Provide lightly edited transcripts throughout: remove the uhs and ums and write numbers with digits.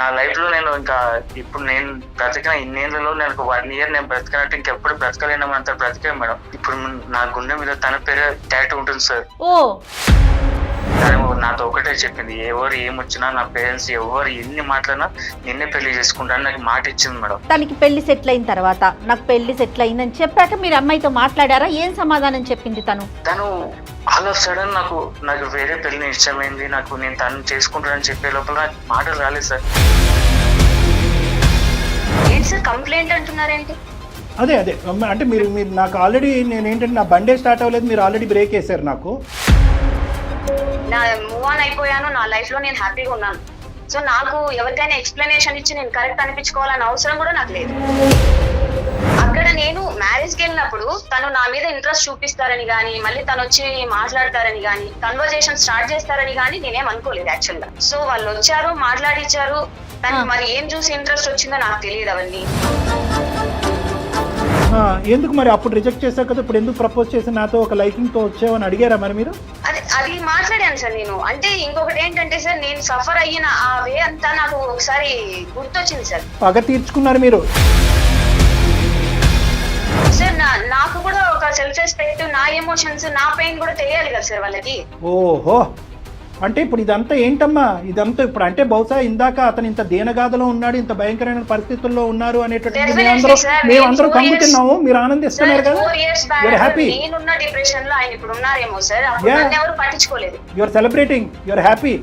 నా లైఫ్ లో నేను ఇంకా ఇప్పుడు నేను బ్రతికిన ఇన్నేళ్లలో నేను ఒక 1 year నేను బ్రతికినట్టు ఇంకెప్పుడు బ్రతకలేనంత బ్రతికే మేడం. ఇప్పుడు నా గుండె మీద తన పేరు టాటూ ఉంటుంది సార్. ఓ తను నాతో ఒకటే చెప్పింది, ఎవరు ఏమొచ్చినా నా పేరెంట్స్ ఎవరు ఎన్ని మాట్లాడినా నిన్నే పెళ్లి చేసుకుంటాను నాకు మాట ఇచ్చింది మేడం. తనకి పెళ్లి సెటిల్ అయిన తర్వాత నాకు పెళ్లి సెటిల్ అయిందని చెప్పాక మీరు అమ్మాయితో మాట్లాడారా? ఏం సమాధానం చెప్పింది తను? తను ఆల్ ఆఫ్ సడన్ నాకు వేరే పెళ్లి ఇష్టమైంది, నాకు నేను తను చేసుకుంటానని చెప్పే లోపల నాకు మాటలు రాలేదు సార్. ఏంటి సార్ కంప్లైంట్ అంటున్నారేంటి? అదే అంటే మీరు నాకు ఆల్రెడీ నేను ఏంటంటే నా బండే స్టార్ట్ అవ్వలేదు, మీరు ఆల్రెడీ బ్రేక్ వేసారు. నాకు నా మూవ్ ఆన్ అయిపోయాను, నా లైఫ్ లో నేను హ్యాపీగా ఉన్నాను. సో నాకు ఎవరికైనా ఎక్స్ప్లెనేషన్ ఇచ్చి నేను కరెక్ట్ అనిపించుకోవాలని అవసరం కూడా నాకు లేదు. అక్కడ నేను మ్యారేజ్కి వెళ్ళినప్పుడు తను నా మీద ఇంట్రెస్ట్ చూపిస్తారని కానీ, మళ్ళీ తను వచ్చి మాట్లాడతారని కానీ, కన్వర్జేషన్ స్టార్ట్ చేస్తారని కానీ నేనేం అనుకోలేదు యాక్చువల్ గా. సో వాళ్ళు వచ్చారు, మాట్లాడిచ్చారు. తనకు మరి ఏం చూసి ఇంట్రెస్ట్ వచ్చిందో నాకు తెలియదు అవన్నీ. ఎందుకు మరి అప్పుడు రిజెక్ట్ చేశారు కదా, ఇప్పుడు ఎందుకు ప్రపోజ్ చేసి నాతో ఒక లైకింగ్ తో వచ్చావని అడిగారా మరి మీరు? అది మాట్లాడాను సార్ నేను. అంటే ఇంకొకటి ఏంటంటే సార్, నేను సఫర్ అయిన ఆ వే అంతా నాకు ఒకసారి గుర్తొచ్చింది సార్. పగ తీర్చుకున్నారు మీరు సార్. నాకు కూడా ఒక సెల్ఫ్ రెస్పెక్ట్, నా ఎమోషన్స్, నా పెయిన్ కూడా తెలియాలి కదా సార్ వాళ్ళకి. ఓహో, అంటే ఇప్పుడు ఇదంతా ఏంటమ్మా? ఇదంతా ఇప్పుడు అంటే బహుశా ఇందాక అతను ఇంత దీనగాథలో ఉన్నాడు, ఇంత భయంకరమైన పరిస్థితుల్లో ఉన్నారు అనేటటువంటి మేమందరూ కంగుతున్నాము, మీరు ఆనందిస్తున్నారు కదా, హ్యాపీ. నేనున్న డిప్రెషన్ లో ఆయన ఇప్పుడు ఉన్నారేమో సార్, ఎవరు పట్టించుకోలేదు. You're celebrating, you're happy.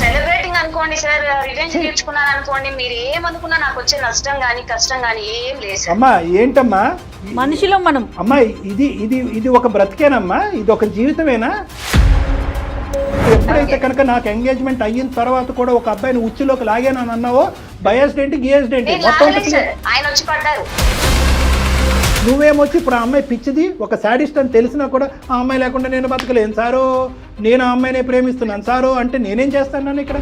Celebrating అనుకోండి సార్, రివెంజ్ తీర్చుకున్నాను అనుకోండి, మీరు ఏమనుకున్నా నాకు వచ్చే నష్టం గానీ కష్టం గానీ ఏం లేదు. అమ్మా ఏంటమ్మా మనిషిలో మనం, అమ్మా ఇది ఒక బ్రతికేనమ్మా, ఇది ఒక జీవితమేనా? ఎప్పుడైతే కనుక నాకు ఎంగేజ్మెంట్ అయిన తర్వాత కూడా ఒక అబ్బాయిని ఉచ్చులోకి లాగానని అన్నావో, బయాస్డ్ ఏంటి గియాస్డ్ ఏంటి మొత్తం ఆయన వచ్చి పడ్డారు. నువ్వేమొచ్చి ఇప్పుడు ఆ అమ్మాయి పిచ్చిది, ఒక శాడిస్ట్ అని తెలిసినా కూడా ఆ అమ్మాయి లేకుండా నేను బతకలేను సారు, నేను ఆ అమ్మాయినే ప్రేమిస్తున్నాను సారు అంటే నేనేం చేస్తాను ఇక్కడ?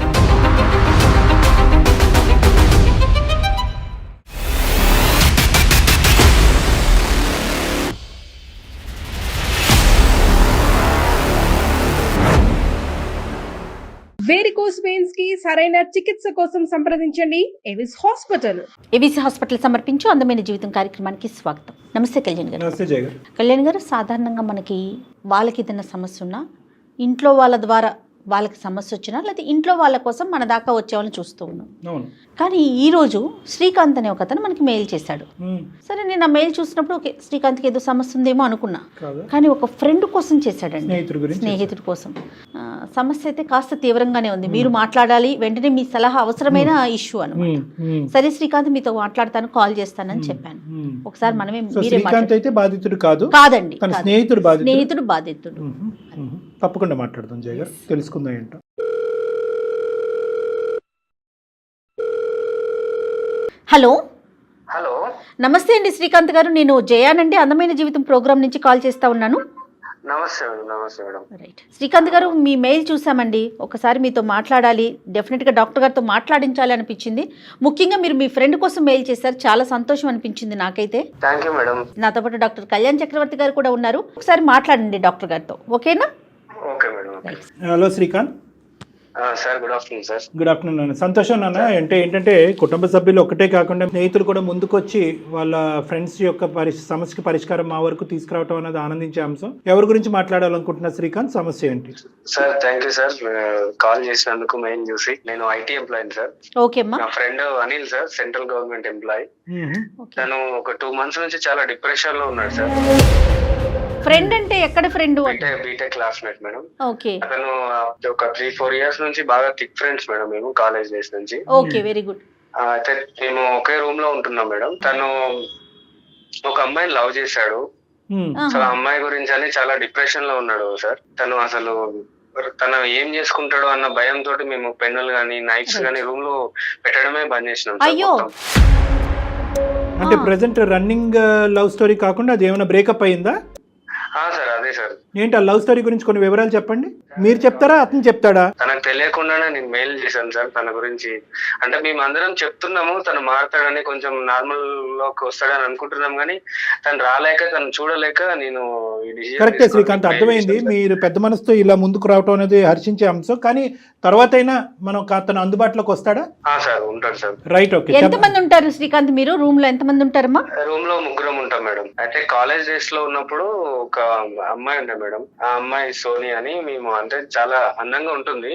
వేరికోస్ వెయిన్స్ కి సరైన చికిత్స కోసం సంప్రదించండి ఎవిస్ హాస్పిటల్. ఏబీసీ హాస్పిటల్ సమర్పించు అందమైన జీవితం కార్యక్రమానికి స్వాగతం. నమస్తే కళ్యాణ్ గారు. నమస్తే జయ గారు. కళ్యాణ్ గారు, సాధారణంగా మనకి వాళ్ళకి ఏదైనా సమస్య ఉన్నా ఇంట్లో వాళ్ళ ద్వారా వాళ్ళకి సమస్య వచ్చినా, లేకపోతే ఇంట్లో వాళ్ళ కోసం మన దాకా వచ్చేవాళ్ళని చూస్తూ ఉన్నాం. కానీ ఈరోజు శ్రీకాంత్ అనే ఒక అతను మనకి మెయిల్ చేశాడు. సరే, నేను ఆ మెయిల్ చూసినప్పుడు ఓకే శ్రీకాంత్కి ఏదో సమస్య ఉందేమో అనుకున్నా, కానీ ఒక ఫ్రెండ్ కోసం చేశాడండి, స్నేహితుడి కోసం. సమస్య అయితే కాస్త తీవ్రంగానే ఉంది, మీరు మాట్లాడాలి, వెంటనే మీ సలహా అవసరమైన ఇష్యూ అనమాట. సరే శ్రీకాంత్ మీతో మాట్లాడతాను, కాల్ చేస్తానని చెప్పాను. ఒకసారి మనమే కాదండి, స్నేహితుడు బాధితుడు. తప్పకుండా మాట్లాడదాం జయ గారు, తెలుసుకుందాం ఏంటో. హలో హలో, నమస్తే అండి శ్రీకాంత్ గారు, నేను జయానండి అందమైన జీవితం ప్రోగ్రామ్ నుంచి కాల్ చేస్తా ఉన్నాను. నమస్తే మేడం. రైట్ శ్రీకాంత్ గారు, మీ మెయిల్ చూసామండి, ఒకసారి మీతో మాట్లాడాలి, డెఫినెట్గా డాక్టర్ గారితో మాట్లాడించాలి అనిపించింది. ముఖ్యంగా మీరు మీ ఫ్రెండ్ కోసం మెయిల్ చేశారు, చాలా సంతోషం అనిపించింది నాకైతే. Thank you madam. నాతో పాటు డాక్టర్ కళ్యాణ్ చక్రవర్తి గారు కూడా ఉన్నారు, ఒకసారి మాట్లాడండి డాక్టర్ గారితో, ఓకేనా? Okay madam. Hello Srikanth sir, good afternoon sir. Good afternoon నాన్న. సంతోషం నాన్న. అంటే ఏంటంటే కుటుంబ సభ్యులు ఒకటే కాకుండా స్నేహితులు కూడా ముందుకొచ్చి వాళ్ళ ఫ్రెండ్స్ యొక్క సమస్యకి పరిష్కారం మా వరకు తీసుకురావటం అనేది ఆనందించే అంశం. ఎవరి గురించి మాట్లాడాలనుకుంటున్నా శ్రీకాంత్, సమస్య ఏంటి? సార్ థాంక్యూ సార్, కాల్ చేసినందుకు. మెయిన్ చూసి నేను ఐటీ ఎంప్లాయీ సార్. ఓకే అమ్మా. నా friend Anil sir, central government employee. తను ఒక 2 months నుంచి చాలా డిప్రెషన్ లో ఉన్నాడు సార్. ఫ్రెండ్ అంటే ఎక్కడ friend? B Tech classmate madam. Okay. అతను ఒక 3-4 years నుంచి బాగా థిక్ ఫ్రెండ్స్ మేడం, మేము కాలేజ్ డేస్ నుంచి. Okay, very good. అయితే మేము ఒకే రూమ్ లో ఉంటున్నాం మేడం. తను ఒక అమ్మాయిని లవ్ చేశాడు. అసలు ఆ అమ్మాయి గురించి అని చాలా డిప్రెషన్ లో ఉన్నాడు సార్. తను ఏం చేసుకుంటాడో అన్న భయంతో మేము పెన్నులు గానీ నైఫ్స్ గానీ రూమ్ లో పెట్టడమే బంద్ చేసినాం. అయ్యో, అంటే ప్రెసెంట్ రన్నింగ్ లవ్ స్టోరీ కాకుండా అది ఏమైనా బ్రేకప్ అయిందా? సార్ అదే సార్. ఏంటి ఆ లవ్ స్టోరీ గురించి కొన్ని వివరాలు చెప్పండి. మీరు చెప్తారా అతను చెప్తాడా? తనకు తెలియకుండానే నేను మెయిల్ చేశాను సార్ తన గురించి. అంటే మేము అందరం చెప్తున్నాము తను మారుతాడని, కొంచెం నార్మల్ లోకి వస్తాడని అనుకుంటున్నాం, కానీ తను రాలేక, తను చూడలేక నేను కరెక్టే శ్రీకాంత్, అర్థమైంది. మీరు పెద్ద మనసుతో ఇలా ముందుకు రావటం అనేది హర్షించే అంశం, కానీ తర్వాత అయినా మనం అతను అందుబాటులోకి వస్తాడా? సార్ ఉంటాడు సార్. Right, okay. ఎంతమంది ఉంటారు శ్రీకాంత్ మీరు రూమ్ లో? ఎంతమంది ఉంటారమ్మా? రూమ్ లో ముగ్గురం ఉంటాం మేడం. అయితే కాలేజ్ డేస్ లో ఉన్నప్పుడు ఒక అమ్మాయి ఉండే మేడం, ఆ అమ్మాయి సోని అని. మేము అంటే చాలా అందంగా ఉంటుంది,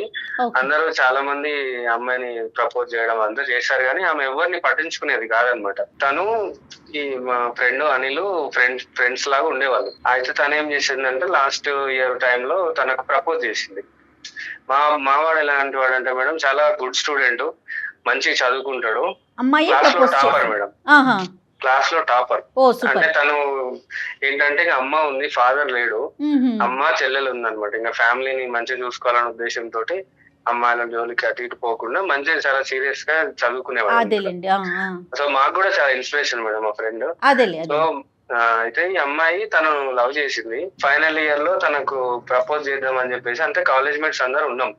అందరూ చాలా మంది అమ్మాయిని ప్రపోజ్ చేయడం అంతా చేశారు, కానీ ఆమె ఎవరిని పట్టించుకునేది కాదనమాట. తను ఈ మా ఫ్రెండ్ అనిల్ ఫ్రెండ్స్ లాగా ఉండేవాళ్ళు. అయితే తను ఏం చేసిందంటే లాస్ట్ ఇయర్ టైంలో తనకు ప్రపోజ్ చేసింది. మావాడు ఎలాంటి వాడు అంటే మేడం, చాలా గుడ్ స్టూడెంట్, మంచిగా చదువుకుంటాడు, క్లాస్ లో టాపర్ మేడం, క్లాస్ లో టాపర్. అంటే తను ఏంటంటే అమ్మ ఉంది, ఫాదర్ లేడు, అమ్మ చెల్లెలు ఉందన్నమాట. ఇంకా ఫ్యామిలీని మంచిగా చూసుకోవాలనే ఉద్దేశంతో అమ్మాయిల జోలికి అటు ఇటు పోకుండా మంచిగా చాలా సీరియస్ గా చదువుకునేవాడు. సో మాకు కూడా చాలా ఇన్స్పిరేషన్ మేడం మా ఫ్రెండ్. సో అయితే ఈ అమ్మాయి తను లవ్ చేసింది. ఫైనల్ ఇయర్ లో తనకు ప్రపోజ్ చేద్దాం అని చెప్పేసి, అంటే కాలేజ్ మేట్స్ అందరు ఉన్నాం,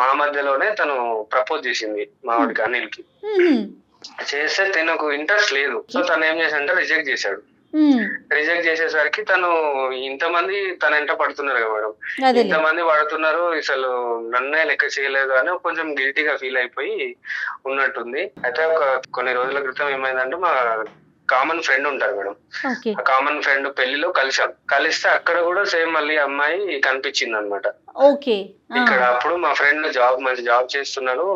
మా మధ్యలోనే తను ప్రపోజ్ చేసింది మా వాడికి అనిల్ కి. చేస్తే తనకు ఇంట్రెస్ట్ లేదు. సో తను ఏం చేశాడంటే రిజెక్ట్ చేశాడు. రిజెక్ట్ చేసేసరికి తను ఇంతమంది తన ఎంట పడుతున్నారు కదా మేడం, ఇంతమంది పడుతున్నారు, అసలు నన్నే లెక్క చేయలేదు అని కొంచెం గిల్టీగా ఫీల్ అయిపోయి ఉన్నట్టుంది. అయితే కొన్ని రోజుల క్రితం ఏమైందంటే మా కామన్ ఫ్రెండ్ ఉంటారు మేడం, ఆ కామన్ ఫ్రెండ్ పెళ్లిలో కలిస్తే అక్కడ కూడా సేమ్ మళ్ళీ అమ్మాయి కనిపించింది అనమాట. ఇక్కడ అప్పుడు మా ఫ్రెండ్ మంచి జాబ్ చేస్తున్నాడు,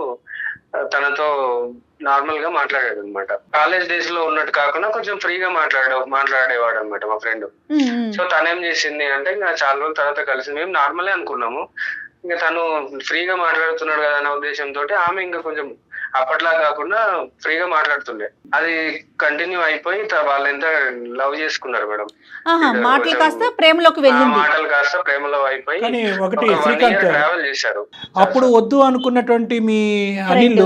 తనతో నార్మల్ గా మాట్లాడాడు అనమాట. కాలేజ్ డేస్ లో ఉన్నట్టు కాకుండా కొంచెం ఫ్రీగా మాట్లాడేవాడు అనమాట మా ఫ్రెండ్. సో తనేం చేసింది అంటే, ఇంకా చాలా రోజుల తర్వాత కలిసి మేము నార్మలే అనుకున్నాము, ఇంకా తను ఫ్రీగా మాట్లాడుతున్నాడు కదా అనే ఉద్దేశంతో ఆమె ఇంకా కొంచెం అప్పట్లా కాకుండా ఫ్రీగా మాట్లాడుతుండే. అది కంటిన్యూ అయిపోయి వాళ్ళు ఎంత లవ్ చేసుకున్నారు మేడం. మాటలు కాస్త ప్రేమలో అయిపోయి ఒకటి శ్రీకాంత్ ట్రావెల్ చేశారు. అప్పుడు వద్దు అనుకున్నటువంటి మీ అనిల్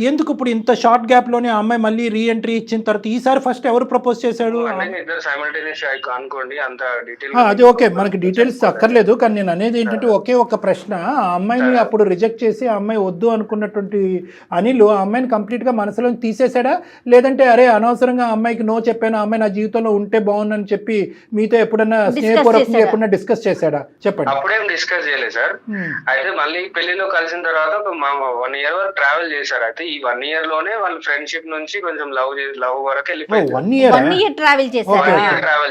ఎందుకు ఇప్పుడు ఇంత షార్ట్ గ్యాప్ లోనే ఆ అమ్మాయి మళ్ళీ రీ ఎంట్రీ ఇచ్చిన తర్వాత ఈసారి ఫస్ట్ ఎవరు ప్రపోజ్ చేశాడు? అది ఓకే, మనకి డీటెయిల్స్ అక్కర్లేదు, కానీ నేను అనేది ఏంటంటే ఒకే ఒక ప్రశ్న. ఆ అమ్మాయిని అప్పుడు రిజెక్ట్ చేసి ఆ అమ్మాయి వద్దు అనుకున్నటువంటి అనిల్ ఆ అమ్మాయిని కంప్లీట్ గా మనసులో తీసేసాడా, లేదంటే అరే అనవసరంగా అమ్మాయికి నో చెప్పాను, అమ్మాయి నా జీవితంలో ఉంటే బాగుందని చెప్పి మీతో ఎప్పుడన్నా స్నేహపూర్వకంగా ఎప్పుడన్నా డిస్కస్ చేశాడా? చెప్పండి. అప్పుడేం డిస్కస్ చేయలేదు సార్. అయితే మళ్ళీ పెళ్లిలో కలిసిన తర్వాత 1 year వరకు ట్రావెల్ చేశారు. అయితే ఈ 1 year లోనే వాళ్ళ ఫ్రెండ్షిప్ నుంచి కొంచెం లవ్ వరకు వెళ్ళిపోయారు. 1 year ట్రావెల్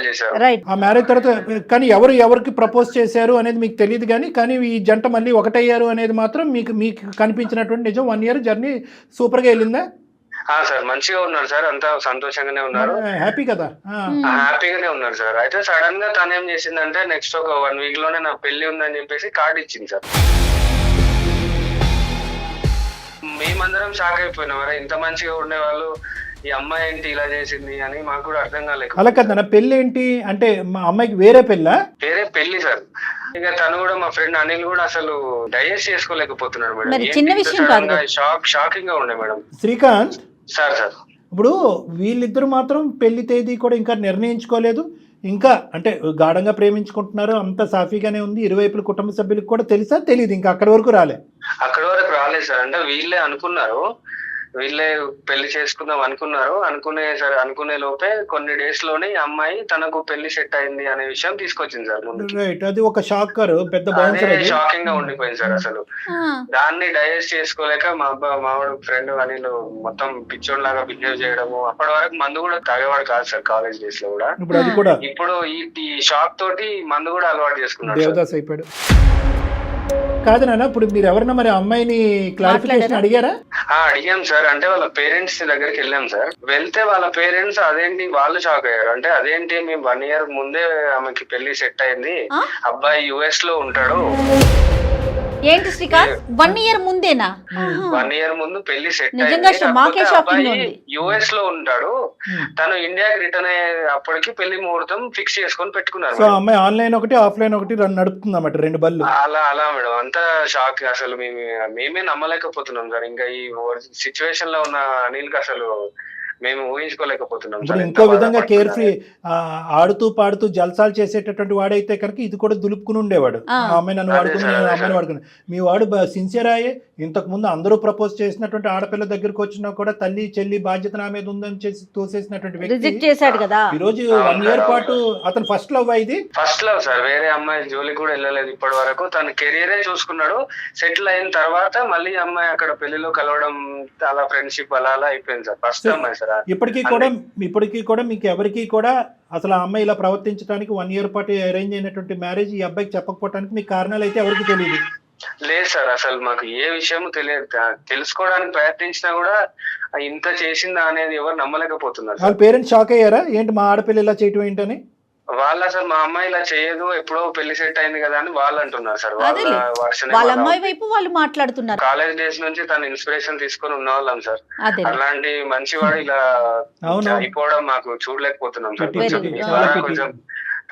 చేశారు. ఆ మ్యారేజ్ తర్వాత కానీ ఎవరికి ప్రపోజ్ చేశారు అనేది మీకు తెలియదు, కానీ ఈ జంట మళ్ళీ ఒకటయ్యారు అనేది మాత్రం మీకు కనిపించినటువంటి నిజం. 1 year జర్నీ సూపర్ గా వెళ్ళిందా? సార్ మంచిగా ఉన్నారు సార్, అంతా సంతోషంగానే ఉన్నారు, హ్యాపీ కదా, హ్యాపీగానే ఉన్నారు సార్. అయితే సడన్ గా తను ఏం చేసిందంటే నెక్స్ట్ ఒక 1 week లోనే నా పెళ్లి ఉందని చెప్పేసి కార్డు ఇచ్చింది సార్. మేమందరం షాక్ అయిపోయినాం, మరి ఇంత మంచిగా ఉండేవాళ్ళు ఈ అమ్మాయి ఏంటి ఇలా చేసింది అని మాకు కూడా అర్థం కాలేదు. అలా కదా, పెళ్లి ఏంటి అంటే మా అమ్మాయికి వేరే పెళ్లి సార్. ఇక తను కూడా మా ఫ్రెండ్ అనిల్ కూడా అసలు డైజెస్ట్ చేసుకోలేకపోతున్నాడు మేడం. చిన్న విషయం కాదు, షాకింగ్ గా ఉండే మేడం. శ్రీకాంత్ సార్ ఇప్పుడు వీళ్ళిద్దరు మాత్రం పెళ్లి తేదీ కూడా ఇంకా నిర్ణయించుకోలేదు, ఇంకా అంటే గాఢంగా ప్రేమించుకుంటున్నారు, అంత సాఫీగానే ఉంది, ఇరువైపుల కుటుంబ సభ్యులకు కూడా తెలుసా తెలియదు, ఇంకా అక్కడి వరకు రాలేదు సార్. అంటే వీళ్ళే అనుకున్నారు, వీళ్ళే పెళ్లి చేసుకుందాం అనుకునే లోపే కొన్ని డేస్ లోనే అమ్మాయి తనకు పెళ్లి సెట్ అయింది అనే విషయం తీసుకొచ్చింది సార్ ముందు. అది ఒక షాకింగ్ గా ఉండిపోయింది సార్. అసలు దాన్ని డైజెస్ట్ చేసుకోలేక మావాడు ఫ్రెండ్ అనిల్ మొత్తం పిచ్చోడ్ లాగా బిహేవ్ చేయడము. అప్పటి వరకు మందు కూడా తాగేవాడు కాదు సార్, కాలేజ్ డేస్ లో కూడా. ఇప్పుడు ఈ షాక్ తోటి మందు కూడా అలవాటు చేసుకున్నాడు. కాదు నాన్న, ఇప్పుడు మీరు ఎవరన్నా మరి అమ్మాయిని క్లారిఫికేషన్ అడిగారా? అడిగాం సార్. అంటే వాళ్ళ పేరెంట్స్ దగ్గరికి వెళ్ళాం సార్. వెళ్తే వాళ్ళ పేరెంట్స్ అదేంటి వాళ్ళు షాక్ అయ్యారు. అంటే అదేంటి మేము 1 year ముందే ఆమెకి పెళ్లి సెట్ అయింది, అబ్బాయి US లో ఉంటాడు. ఏంటి శ్రీకాంత్ 1 year ముందేనా? 1 year ముందు పెళ్లి సెట్ అయింది, US లో ఉంటాడు, తను ఇండియాకి రిటర్న్ అప్పటికి పెళ్లి ముహూర్తం ఫిక్స్ చేసుకొని పెట్టుకున్నారు. సో అమ్మాయి ఆన్లైన్ ఒకటి ఆఫ్లైన్ ఒకటి నడుపుతుంది అన్నమాట, 2 బళ్ళు. అలా మేడం, అంతా షాక్. అసలు మేమే నమ్మలేకపోతున్నాం సార్. ఇంకా ఈ సిచ్యువేషన్ లో ఉన్న అనిల్ కి అసలు మేము ఊహించుకోలేకపోతున్నాం ఇప్పుడు సార్. ఇంకో విధంగా కేర్ ఫ్రీ ఆడుతూ పాడుతూ జల్సాలు చేసేటటువంటి వాడైతే కనుక ఇది కూడా దులుపుకుని ఉండేవాడు. ఆ అమ్మాయి నన్ను వాడుకుని, నేను అమ్మాయిని వాడుకుని. మీ వాడు సిన్సియర్ అయ్యే ఇంతకు ముందు అందరూ ప్రపోజ్ చేసినటువంటి ఆడపిల్ల దగ్గరకు వచ్చినా కూడా తల్లి చెల్లి బాధ్యత నా మీద ఉందని చేసి తోసేసినటువంటి రిజెక్ట్ వ్యక్తి చేశాడు కదా. ఈ రోజు 1 year పాటు అతను ఫస్ట్ లవ్ అయింది. ఫస్ట్ లవ్ సార్, వేరే అమ్మాయి జోలికి కూడా వెళ్ళలేదు ఇప్పటి వరకు. తన కెరియరే చూసుకున్నాడు. సెటిల్ అయిన తర్వాత మళ్ళీ అమ్మాయి అక్కడ పెళ్లిలో కలవడం, అలా ఫ్రెండ్షిప్ అలా అలా అయిపోయింది సార్. ఫస్ట్ అమ్మాయి సార్. ఇప్పటికీ కూడా మీకు ఎవరికి కూడా అసలు ఆ అమ్మాయి ఇలా ప్రవర్తించడానికి 1 year పాటు అరేంజ్ అయినటువంటి మ్యారేజ్ ఈ అబ్బాయికి చెప్పకపోవడానికి మీకు కారణాలు అయితే ఎవరికి తెలియదు. లేదు సార్, అసలు మాకు ఏ విషయం తెలియదు. తెలుసుకోవడానికి ప్రయత్నించినా కూడా ఇంత చేసిందా అనేది ఎవరు నమ్మలేకపోతున్నారు. వాళ్ళ పేరెంట్స్ షాక్ అయ్యారా ఏంటి మా ఆడపిల్ల ఇలా చేయటం ఏంటని? వాళ్ళు అసలు మా అమ్మాయి ఇలా చేయదు, ఎప్పుడో పెళ్లి సెట్ అయింది కదా అని వాళ్ళు అంటున్నారు సార్. వాళ్ళ అమ్మాయి వైపు వాళ్ళు మాట్లాడుతున్నారు. కాలేజ్ డేస్ నుంచి తన ఇన్స్పిరేషన్ తీసుకొని ఉన్న వాళ్ళం సార్. అలాంటి మంచివాడు ఇలా అయిపోవడం మాకు చూడలేకపోతున్నాం సార్. కొంచెం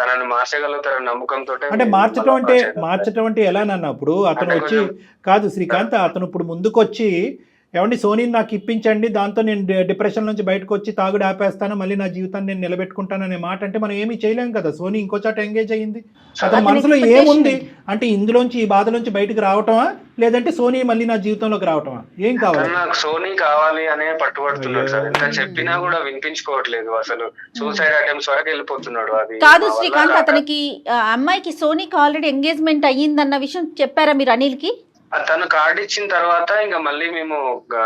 తనని మార్చగలుగుతారని నమ్మకంతో. అంటే మార్చడం అంటే ఎలా అన్నప్పుడు అతను వచ్చి కాదు శ్రీకాంత్, అతను ఇప్పుడు ముందుకు వచ్చి ఏమండి సోనీని నాకు ఇప్పించండి, దాంతో నేను డిప్రెషన్ నుంచి బయటకు వచ్చి తాగుడు ఆపేస్తాను, మళ్ళీ నా జీవితాన్ని నేను నిలబెట్టుకుంటాను అనే మాట అంటే మనం ఏమీ చేయలేము కదా. సోనీ ఇంకో చోట ఎంగేజ్ అయ్యింది. అతని మనసులో ఏముంది అంటే ఇందులోంచి ఈ బాధలోంచి బయటకు రావటమా, లేదంటే సోనీ మళ్ళీ నా జీవితంలోకి రావటమా? ఏం కావాలి? నాకు సోనీ కావాలి అనే పట్టుబడుతున్నాడు సార్. ఎంత చెప్పినా కూడా వినిపించుకోవట్లేదు. అసలు సూసైడ్ అటెంప్ట్స్ వరకు వెళ్ళిపోతున్నాడు. అది కాదు శ్రీకాంత్, అతనికి అమ్మాయికి సోనీకి ఆల్రెడీ ఎంగేజ్మెంట్ అయ్యిందన్న విషయం చెప్పారా మీరు అనిల్ కి? తను కార్డు ఇచ్చిన తర్వాత ఇంకా మళ్ళీ మేము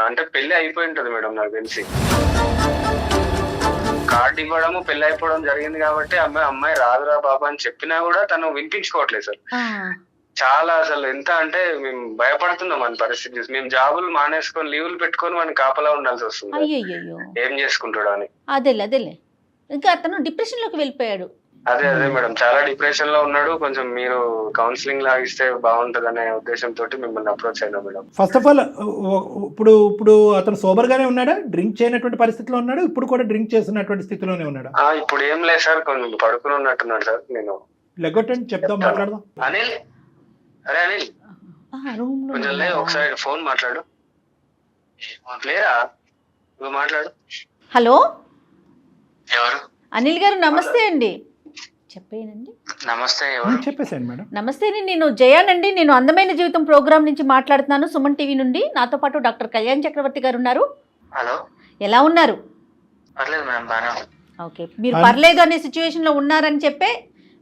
అంటే పెళ్లి అయిపోయి ఉంటది మేడం నాకు తెలిసి. కార్డు ఇవ్వడము పెళ్లి అయిపోవడం జరిగింది కాబట్టి అమ్మాయి రాదురా బాబా అని చెప్పినా కూడా తను వినిపించుకోవట్లేదు సార్. చాలా అసలు ఎంత అంటే మేము భయపడుతున్నాం అని పరిస్థితి. మేము జాబులు మానేసుకొని లీవులు పెట్టుకొని వాడిని కాపలా ఉండాల్సి వస్తుంది. ఏం చేసుకుంటాడు అని. అదేలే ఇంకా అతను డిప్రెషన్ లోకి వెళ్ళిపోయాడు. అదే మేడం, చాలా డిప్రెషన్ లో ఉన్నాడు. కొంచెం మీరు కౌన్సిలింగ్ లాగిస్తే బాగుంటది అనే ఉద్దేశంతో మిమ్మల్ని అప్రోచ్ అయినా మేడం. ఫస్ట్ ఆఫ్ ఆల్ ఇప్పుడు అతను సోబర్ గానే ఉన్నాడా? డ్రింక్ చేయనటువంటి పరిస్థితిలో ఉన్నాడు? ఇప్పుడు కూడా డ్రింక్ చేస్తున్నటువంటి స్థితిలోనే ఉన్నాడా? ఇప్పుడు ఏం లేదు సార్, కొంచెం పడుకుని ఉన్నట్టున్నాడు సార్. నేను లెగొట్టండి, చెప్దాం, మాట్లాడదాం. అనిల్, అరే అనిల్ కొంచెం లే, ఒకసారి ఫోన్ మాట్లాడు. లేరా నువ్వు మాట్లాడు. హలో ఎవరు? అనిల్ గారు నమస్తే అండి. చెప్పేనండి. నమస్తే. చెప్పేసాను మేడం. నమస్తే, నేను జయానండి. నేను అందమైన జీవితం ప్రోగ్రామ్ నుంచి మాట్లాడుతున్నాను, సుమన్ టీవీ నుండి. నాతో పాటు డాక్టర్ కళ్యాణ్ చక్రవర్తి గారు ఉన్నారు. హలో, ఎలా ఉన్నారు? పర్లేదు మేడం, బాగా. ఓకే, మీరు పర్లేదు అనే సిచ్యువేషన్ లో ఉన్నారని చెప్పే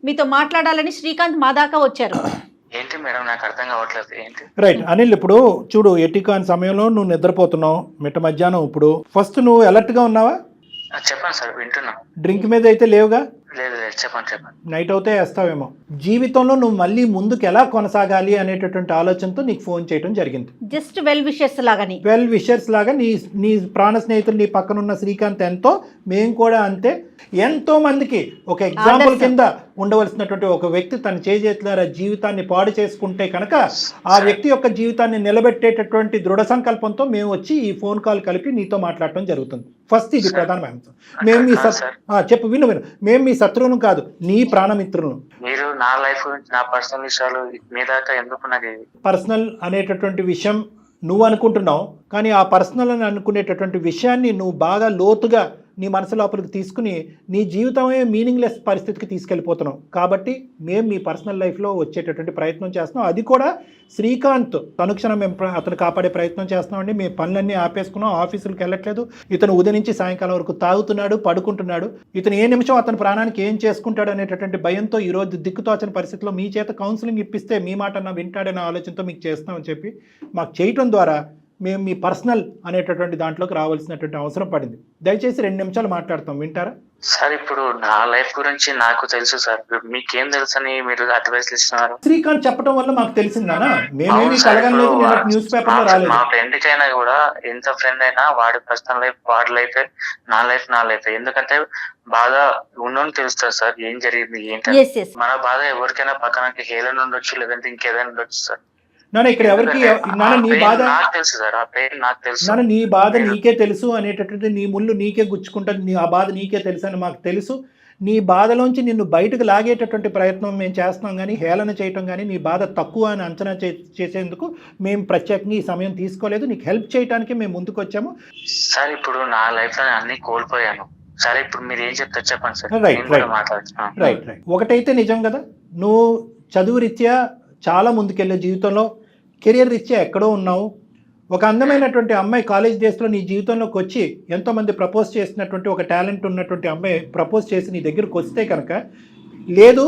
మీతో మాట్లాడాలని శ్రీకాంత్ మా దాకా వచ్చారు. ఏంటి మేడం, నాకు అర్థం కావట్లేదు. ఏంటి? రైట్ అనిల్, ఇప్పుడు చూడు, ఎటికాన్ సమయంలో నువ్వు నిద్రపోతున్నావు మిట్ట మధ్యాహ్నం. ఇప్పుడు ఫస్ట్ నువ్వు అలర్ట్ గా ఉన్నావా? చెప్పండి సార్, వింటున్నా. డ్రింక్ మీద అయితే లేవుగా? లేదు, చెప్పండి. నైట్ అవుతే వేస్తావేమో. జీవితంలో నువ్వు మళ్ళీ ముందుకు ఎలా కొనసాగాలి అనేటటువంటి ఆలోచనతో నీకు ఫోన్ చేయడం జరిగింది. జస్ట్ వెల్ విషర్స్ లాగాని. వెల్ విషర్స్ లాగా నీ ప్రాణ స్నేహితులు, నీ పక్కన ఉన్న శ్రీకాంత్ ఎంతో, మేము కూడా అంతే. ఎంతో మందికి ఒక ఎగ్జాంపుల్ కింద ఉండవలసినటువంటి ఒక వ్యక్తి తన చేజేతులారా జీవితాన్ని పాడు చేసుకుంటే కనుక ఆ వ్యక్తి యొక్క జీవితాన్ని నిలబెట్టేటటువంటి దృఢ సంకల్పంతో మేము వచ్చి ఈ ఫోన్ కాల్ కలిపి నీతో మాట్లాడటం జరుగుతుంది. ఫస్ట్ ఇది ప్రధానమైన అంశం. మేము మీ చెప్పు, విను. మేము మీ శత్రువును కాదు, నీ ప్రాణమిత్రులను. మీరు నా లైఫ్ గురించి, నా పర్సనల్ విషయాలు మీ దాకా ఎందుకు? నాకు పర్సనల్ అనేటటువంటి విషయం నువ్వు అనుకుంటున్నావు, కానీ ఆ పర్సనల్ అని అనుకునేటటువంటి విషయాన్ని నువ్వు బాగా లోతుగా నీ మనసు లోపలికి తీసుకుని నీ జీవితమే మీనింగ్లెస్ పరిస్థితికి తీసుకెళ్ళిపోతున్నావు. కాబట్టి మేము మీ పర్సనల్ లైఫ్లో వచ్చేటటువంటి ప్రయత్నం చేస్తున్నాం. అది కూడా శ్రీకాంత్ తనుక్షణం మేము అతను కాపాడే ప్రయత్నం చేస్తున్నామండి. మేము పనులన్నీ ఆపేసుకున్నాం, ఆఫీసులకు వెళ్ళట్లేదు. ఇతను ఉదయం నుంచి సాయంకాలం వరకు తాగుతున్నాడు, పడుకుంటున్నాడు. ఇతను ఏ నిమిషం అతని ప్రాణానికి ఏం చేసుకుంటాడు అనేటటువంటి భయంతో ఈరోజు దిక్కుతోచని పరిస్థితిలో మీ చేత కౌన్సిలింగ్ ఇప్పిస్తే మీ మాట అన్న వింటాడనే ఆలోచనతో మీకు చేస్తామని చెప్పి మాకు చేయటం ద్వారా మేము మీ పర్సనల్ అనేటటువంటి దాంట్లోకి రావాల్సినటువంటి అవసరం పడింది. దయచేసి 2 నిమిషాలు మాట్లాడతాం, వింటారా? సార్, ఇప్పుడు నా లైఫ్ గురించి నాకు తెలుసు సార్, మీకేం తెలుసు అని మీరు అడ్వైస్ ఇస్తున్నారు? శ్రీకాంత్ చెప్పడం వల్ల మాకు తెలిసిందానా? మేమేమి కలగలేదు, న్యూస్ పేపర్ లో రాలేదు. మా ఫ్రెండ్ కైనా కూడా, ఎంత ఫ్రెండ్ అయినా వాడి పర్సనల్ లైఫ్ వాడి లైఫ్, నా లైఫ్. ఎందుకంటే బాధ ఉన్నోని తెలుస్తుంది సార్ ఏం జరిగింది ఏంటి. మన బాధ ఎవరికైనా పక్కనకి హేళన ఉండొచ్చు, లేదంటే ఇంకేదైనా ఉండొచ్చు సార్. ఇక్కడ ఎవరికి నీ బాధ తెలుసు సార్, ఆ పెయిన్ నాకు తెలుసు. నీ బాధ నీకే తెలుసు అనేటటువంటి, నీ ముళ్ళు నీకే గుచ్చుకుంటుంది, ఆ బాధ నీకే తెలుసు అని మాకు తెలుసు. నీ బాధలోంచి నిన్ను బయటకు లాగేటటువంటి ప్రయత్నం మేము చేస్తున్నాం, కానీ హేళన చేయటం కానీ నీ బాధ తక్కువ అని అంచనా చేసేందుకు మేము ప్రత్యేకంగా ఈ సమయం తీసుకోలేదు. నీకు హెల్ప్ చేయడానికి మేము ముందుకు వచ్చాము. సార్ ఇప్పుడు నా లైఫ్ లో అన్ని కోల్పోయాను. సరే ఇప్పుడు మీరు ఏం చెప్తారు చెప్పండి సార్. రైట్. ఒకటైతే నిజం కదా, నువ్వు చదువు రీత్యా చాలా ముందుకెళ్ళే జీవితంలో, కెరియర్ రీత్యా ఎక్కడో ఉన్నావు. ఒక అందమైనటువంటి అమ్మాయి కాలేజ్ డేస్లో నీ జీవితంలోకి వచ్చి ఎంతోమంది ప్రపోజ్ చేసినటువంటి ఒక టాలెంట్ ఉన్నటువంటి అమ్మాయి ప్రపోజ్ చేసి నీ దగ్గరకు వస్తే కనుక, లేదు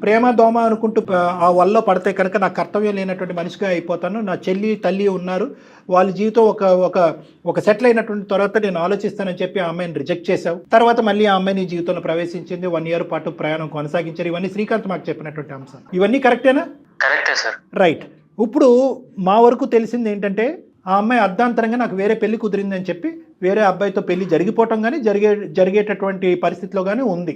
ప్రేమ దోమ అనుకుంటూ ఆ వల్ల పడితే కనుక నా కర్తవ్యం లేనటువంటి మనిషిగా అయిపోతాను, నా చెల్లి తల్లి ఉన్నారు, వాళ్ళ జీవితం ఒక సెటిల్ అయినటువంటి తర్వాత నేను ఆలోచిస్తానని చెప్పి ఆ అమ్మాయిని రిజెక్ట్ చేశావు. తర్వాత మళ్ళీ ఆ అమ్మాయి నీ జీవితంలో ప్రవేశించింది, 1 year పాటు ప్రయాణం కొనసాగించారు. ఇవన్నీ శ్రీకాంత్ మాకు చెప్పినటువంటి అంశాలు. ఇవన్నీ కరెక్టేనా? కరెక్టే సార్. రైట్. ఇప్పుడు మా వరకు తెలిసింది ఏంటంటే, ఆ అమ్మాయి అర్ధాంతరంగా నాకు వేరే పెళ్లి కుదిరిందని చెప్పి వేరే అబ్బాయితో పెళ్లి జరిగిపోవటం కానీ జరిగేటటువంటి పరిస్థితిలో కానీ ఉంది.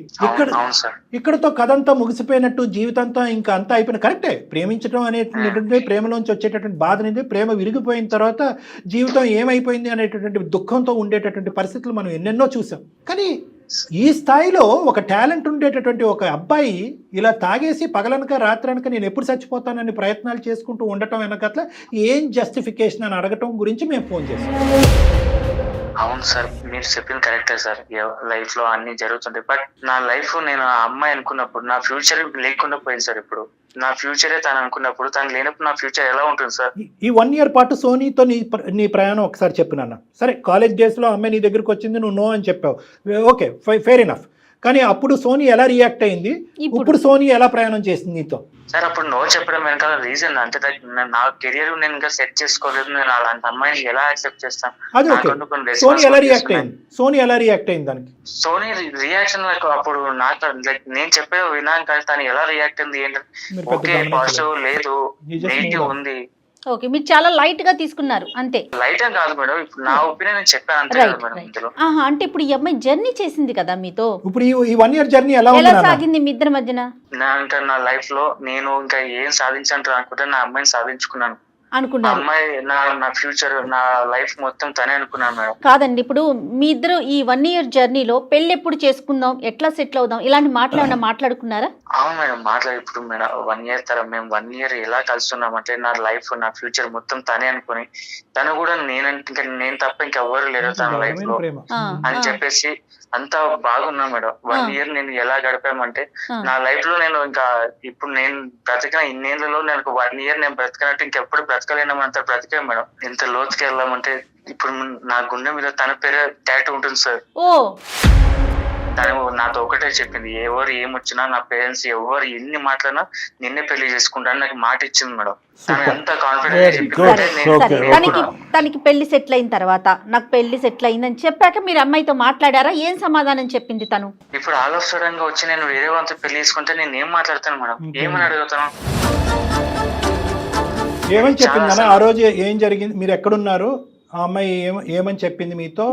ఇక్కడతో కథ అంతా ముగిసిపోయినట్టు, జీవితంతో ఇంకా అంతా అయిపోయిన. కరెక్టే, ప్రేమించడం అనేటువంటి ప్రేమలోంచి వచ్చేటటువంటి బాధ అనేది, ప్రేమ విరిగిపోయిన తర్వాత జీవితం ఏమైపోయింది అనేటటువంటి దుఃఖంతో ఉండేటటువంటి పరిస్థితులు మనం ఎన్నెన్నో చూసాం. కానీ ఈ స్థాయిలో ఒక టాలెంట్ ఉండేటటువంటి ఒక అబ్బాయి ఇలా తాగేసి పగలనక రాత్రనక నేను ఎప్పుడు చచ్చిపోతానని ప్రయత్నాలు చేసుకుంటూ ఉండటం వెనకట్ల ఏం జస్టిఫికేషన్ అని అడగటం గురించి మేము ఫోన్ చేసాం. అవును సార్, మీరు చెప్పింది కరెక్టే సార్. లైఫ్ లో అన్ని జరుగుతుంటాయి. బట్ నా లైఫ్, నేను ఆ అమ్మాయి అనుకున్నప్పుడు నా ఫ్యూచర్ లేకుండా పోయింది సార్. ఇప్పుడు నా ఫ్యూచరే తను అనుకున్నప్పుడు, తను లేనప్పుడు నా ఫ్యూచర్ ఎలా ఉంటుంది సార్? ఈ 1 year పాటు సోనీతో నీ ప్రయాణం ఒకసారి చెప్పు నాన్న. సరే, కాలేజ్ డేస్లో అమ్మాయి నీ దగ్గరకు వచ్చింది, నువ్వు నో అని చెప్పావు, ఓకే ఫెయిర్ ఎనఫ్. కానీ అప్పుడు సోనీ ఎలా రియాక్ట్ అయింది, ఇప్పుడు సోనీ ఎలా ప్రయాణం చేసింది నీతో? సార్ అప్పుడు నో చెప్పడం వెనకాల రీజన్ అంటే, నా కెరియర్ నేను ఇంకా సెట్ చేసుకోలేదు, నేను అలాంటి అమ్మాయిని ఎలా యాక్సెప్ట్ చేస్తాను? సోనీ ఎలా రియాక్ట్ అయింది దానికి? సోనీ రియాక్షన్ అప్పుడు నాకు లైక్ నేను చెప్పే వినాను, కానీ తను ఎలా రియాక్ట్ అయింది ఏంటంటే, ఓకే పాజిటివ్ లేదు, నెగిటివ్ ఉంది. ఓకే, మీరు చాలా లైట్ గా తీసుకున్నారు అంతే. లైట్ అని కాదు మేడం, ఇప్పుడు నా ఒపీనియన్ నేను చెప్పాను అంతే మేడం. ఇందులో అంటే ఇప్పుడు ఈ అమ్మాయి జర్నీ చేసింది కదా మీతో, ఇప్పుడు ఈ 1 year జర్నీ ఎలా సాగింది మీ ఇద్దరి మధ్యన? నా లైఫ్ లో నేను ఇంకా ఏం సాధించాను అనుకుంటే నా అమ్మాయిని సాధించుకున్నాను అనుకున్నారు. అమ్మాయి నా ఫ్యూచర్, నా లైఫ్ మొత్తం తనే అనుకున్నాను మేడం. కాదండి, ఇప్పుడు మీ ఇద్దరు ఈ 1 year జర్నీలో పెళ్లి ఎప్పుడు చేసుకుందాం, ఎట్లా సెటిల్ అవుదాం, ఇలాంటి మాట్లాడుకున్నారా? అవును మేడం, ఇప్పుడు మేడం 1 year తర్వాత మేము 1 year ఎలా కలుస్తున్నామంటే, నా లైఫ్, నా ఫ్యూచర్ మొత్తం తనే అనుకుని, తను కూడా నేను తప్ప ఇంకెవ్వరు లేరు తన లైఫ్ లో అని చెప్పేసి అంతా బాగున్నా మేడం. 1 year నేను ఎలా గడిపామంటే, నా లైఫ్ లో నేను ఇంకా ఇప్పుడు నేను బ్రతికిన ఇన్నేళ్లలో నేను 1 year నేను బ్రతకనట్టు ఇంకెప్పుడు బ్రతకలేనంత బ్రతికా మేడం. ఎంత లోతుకి వెళ్ళామంటే, ఇప్పుడు నా గుండె మీద తన పేరే టాటూ ఉంటుంది సార్. తను నాతో ఒకటే చెప్పింది, ఎవరు ఏమొచ్చినా, నా పేరెంట్స్ ఎవరు ఎన్ని మాట్లాడినా నిన్నే పెళ్లి చేసుకుంటాను నాకు మాట ఇచ్చింది మేడం. తను ఎంత కాన్ఫిడెంట్ తనకి పెళ్లి సెటిల్ అయిన తర్వాత, నాకు పెళ్లి సెటిల్ అయిందని చెప్పాక మీరు అమ్మాయితో మాట్లాడారా? ఏం సమాధానం చెప్పింది తను? ఇప్పుడు ఆల్ ఆఫ్ సడన్ గా వచ్చి నేను వేరే వాళ్ళతో పెళ్లి చేసుకుంటే నేను ఏం మాట్లాడతాను మేడం, ఏమని అడుగుతాను? ఏమని చెప్పింది ఆ రోజు? ఏం జరిగింది? మీరు ఎక్కడున్నారు? ఆ అమ్మాయి ఏమని చెప్పింది మీతో?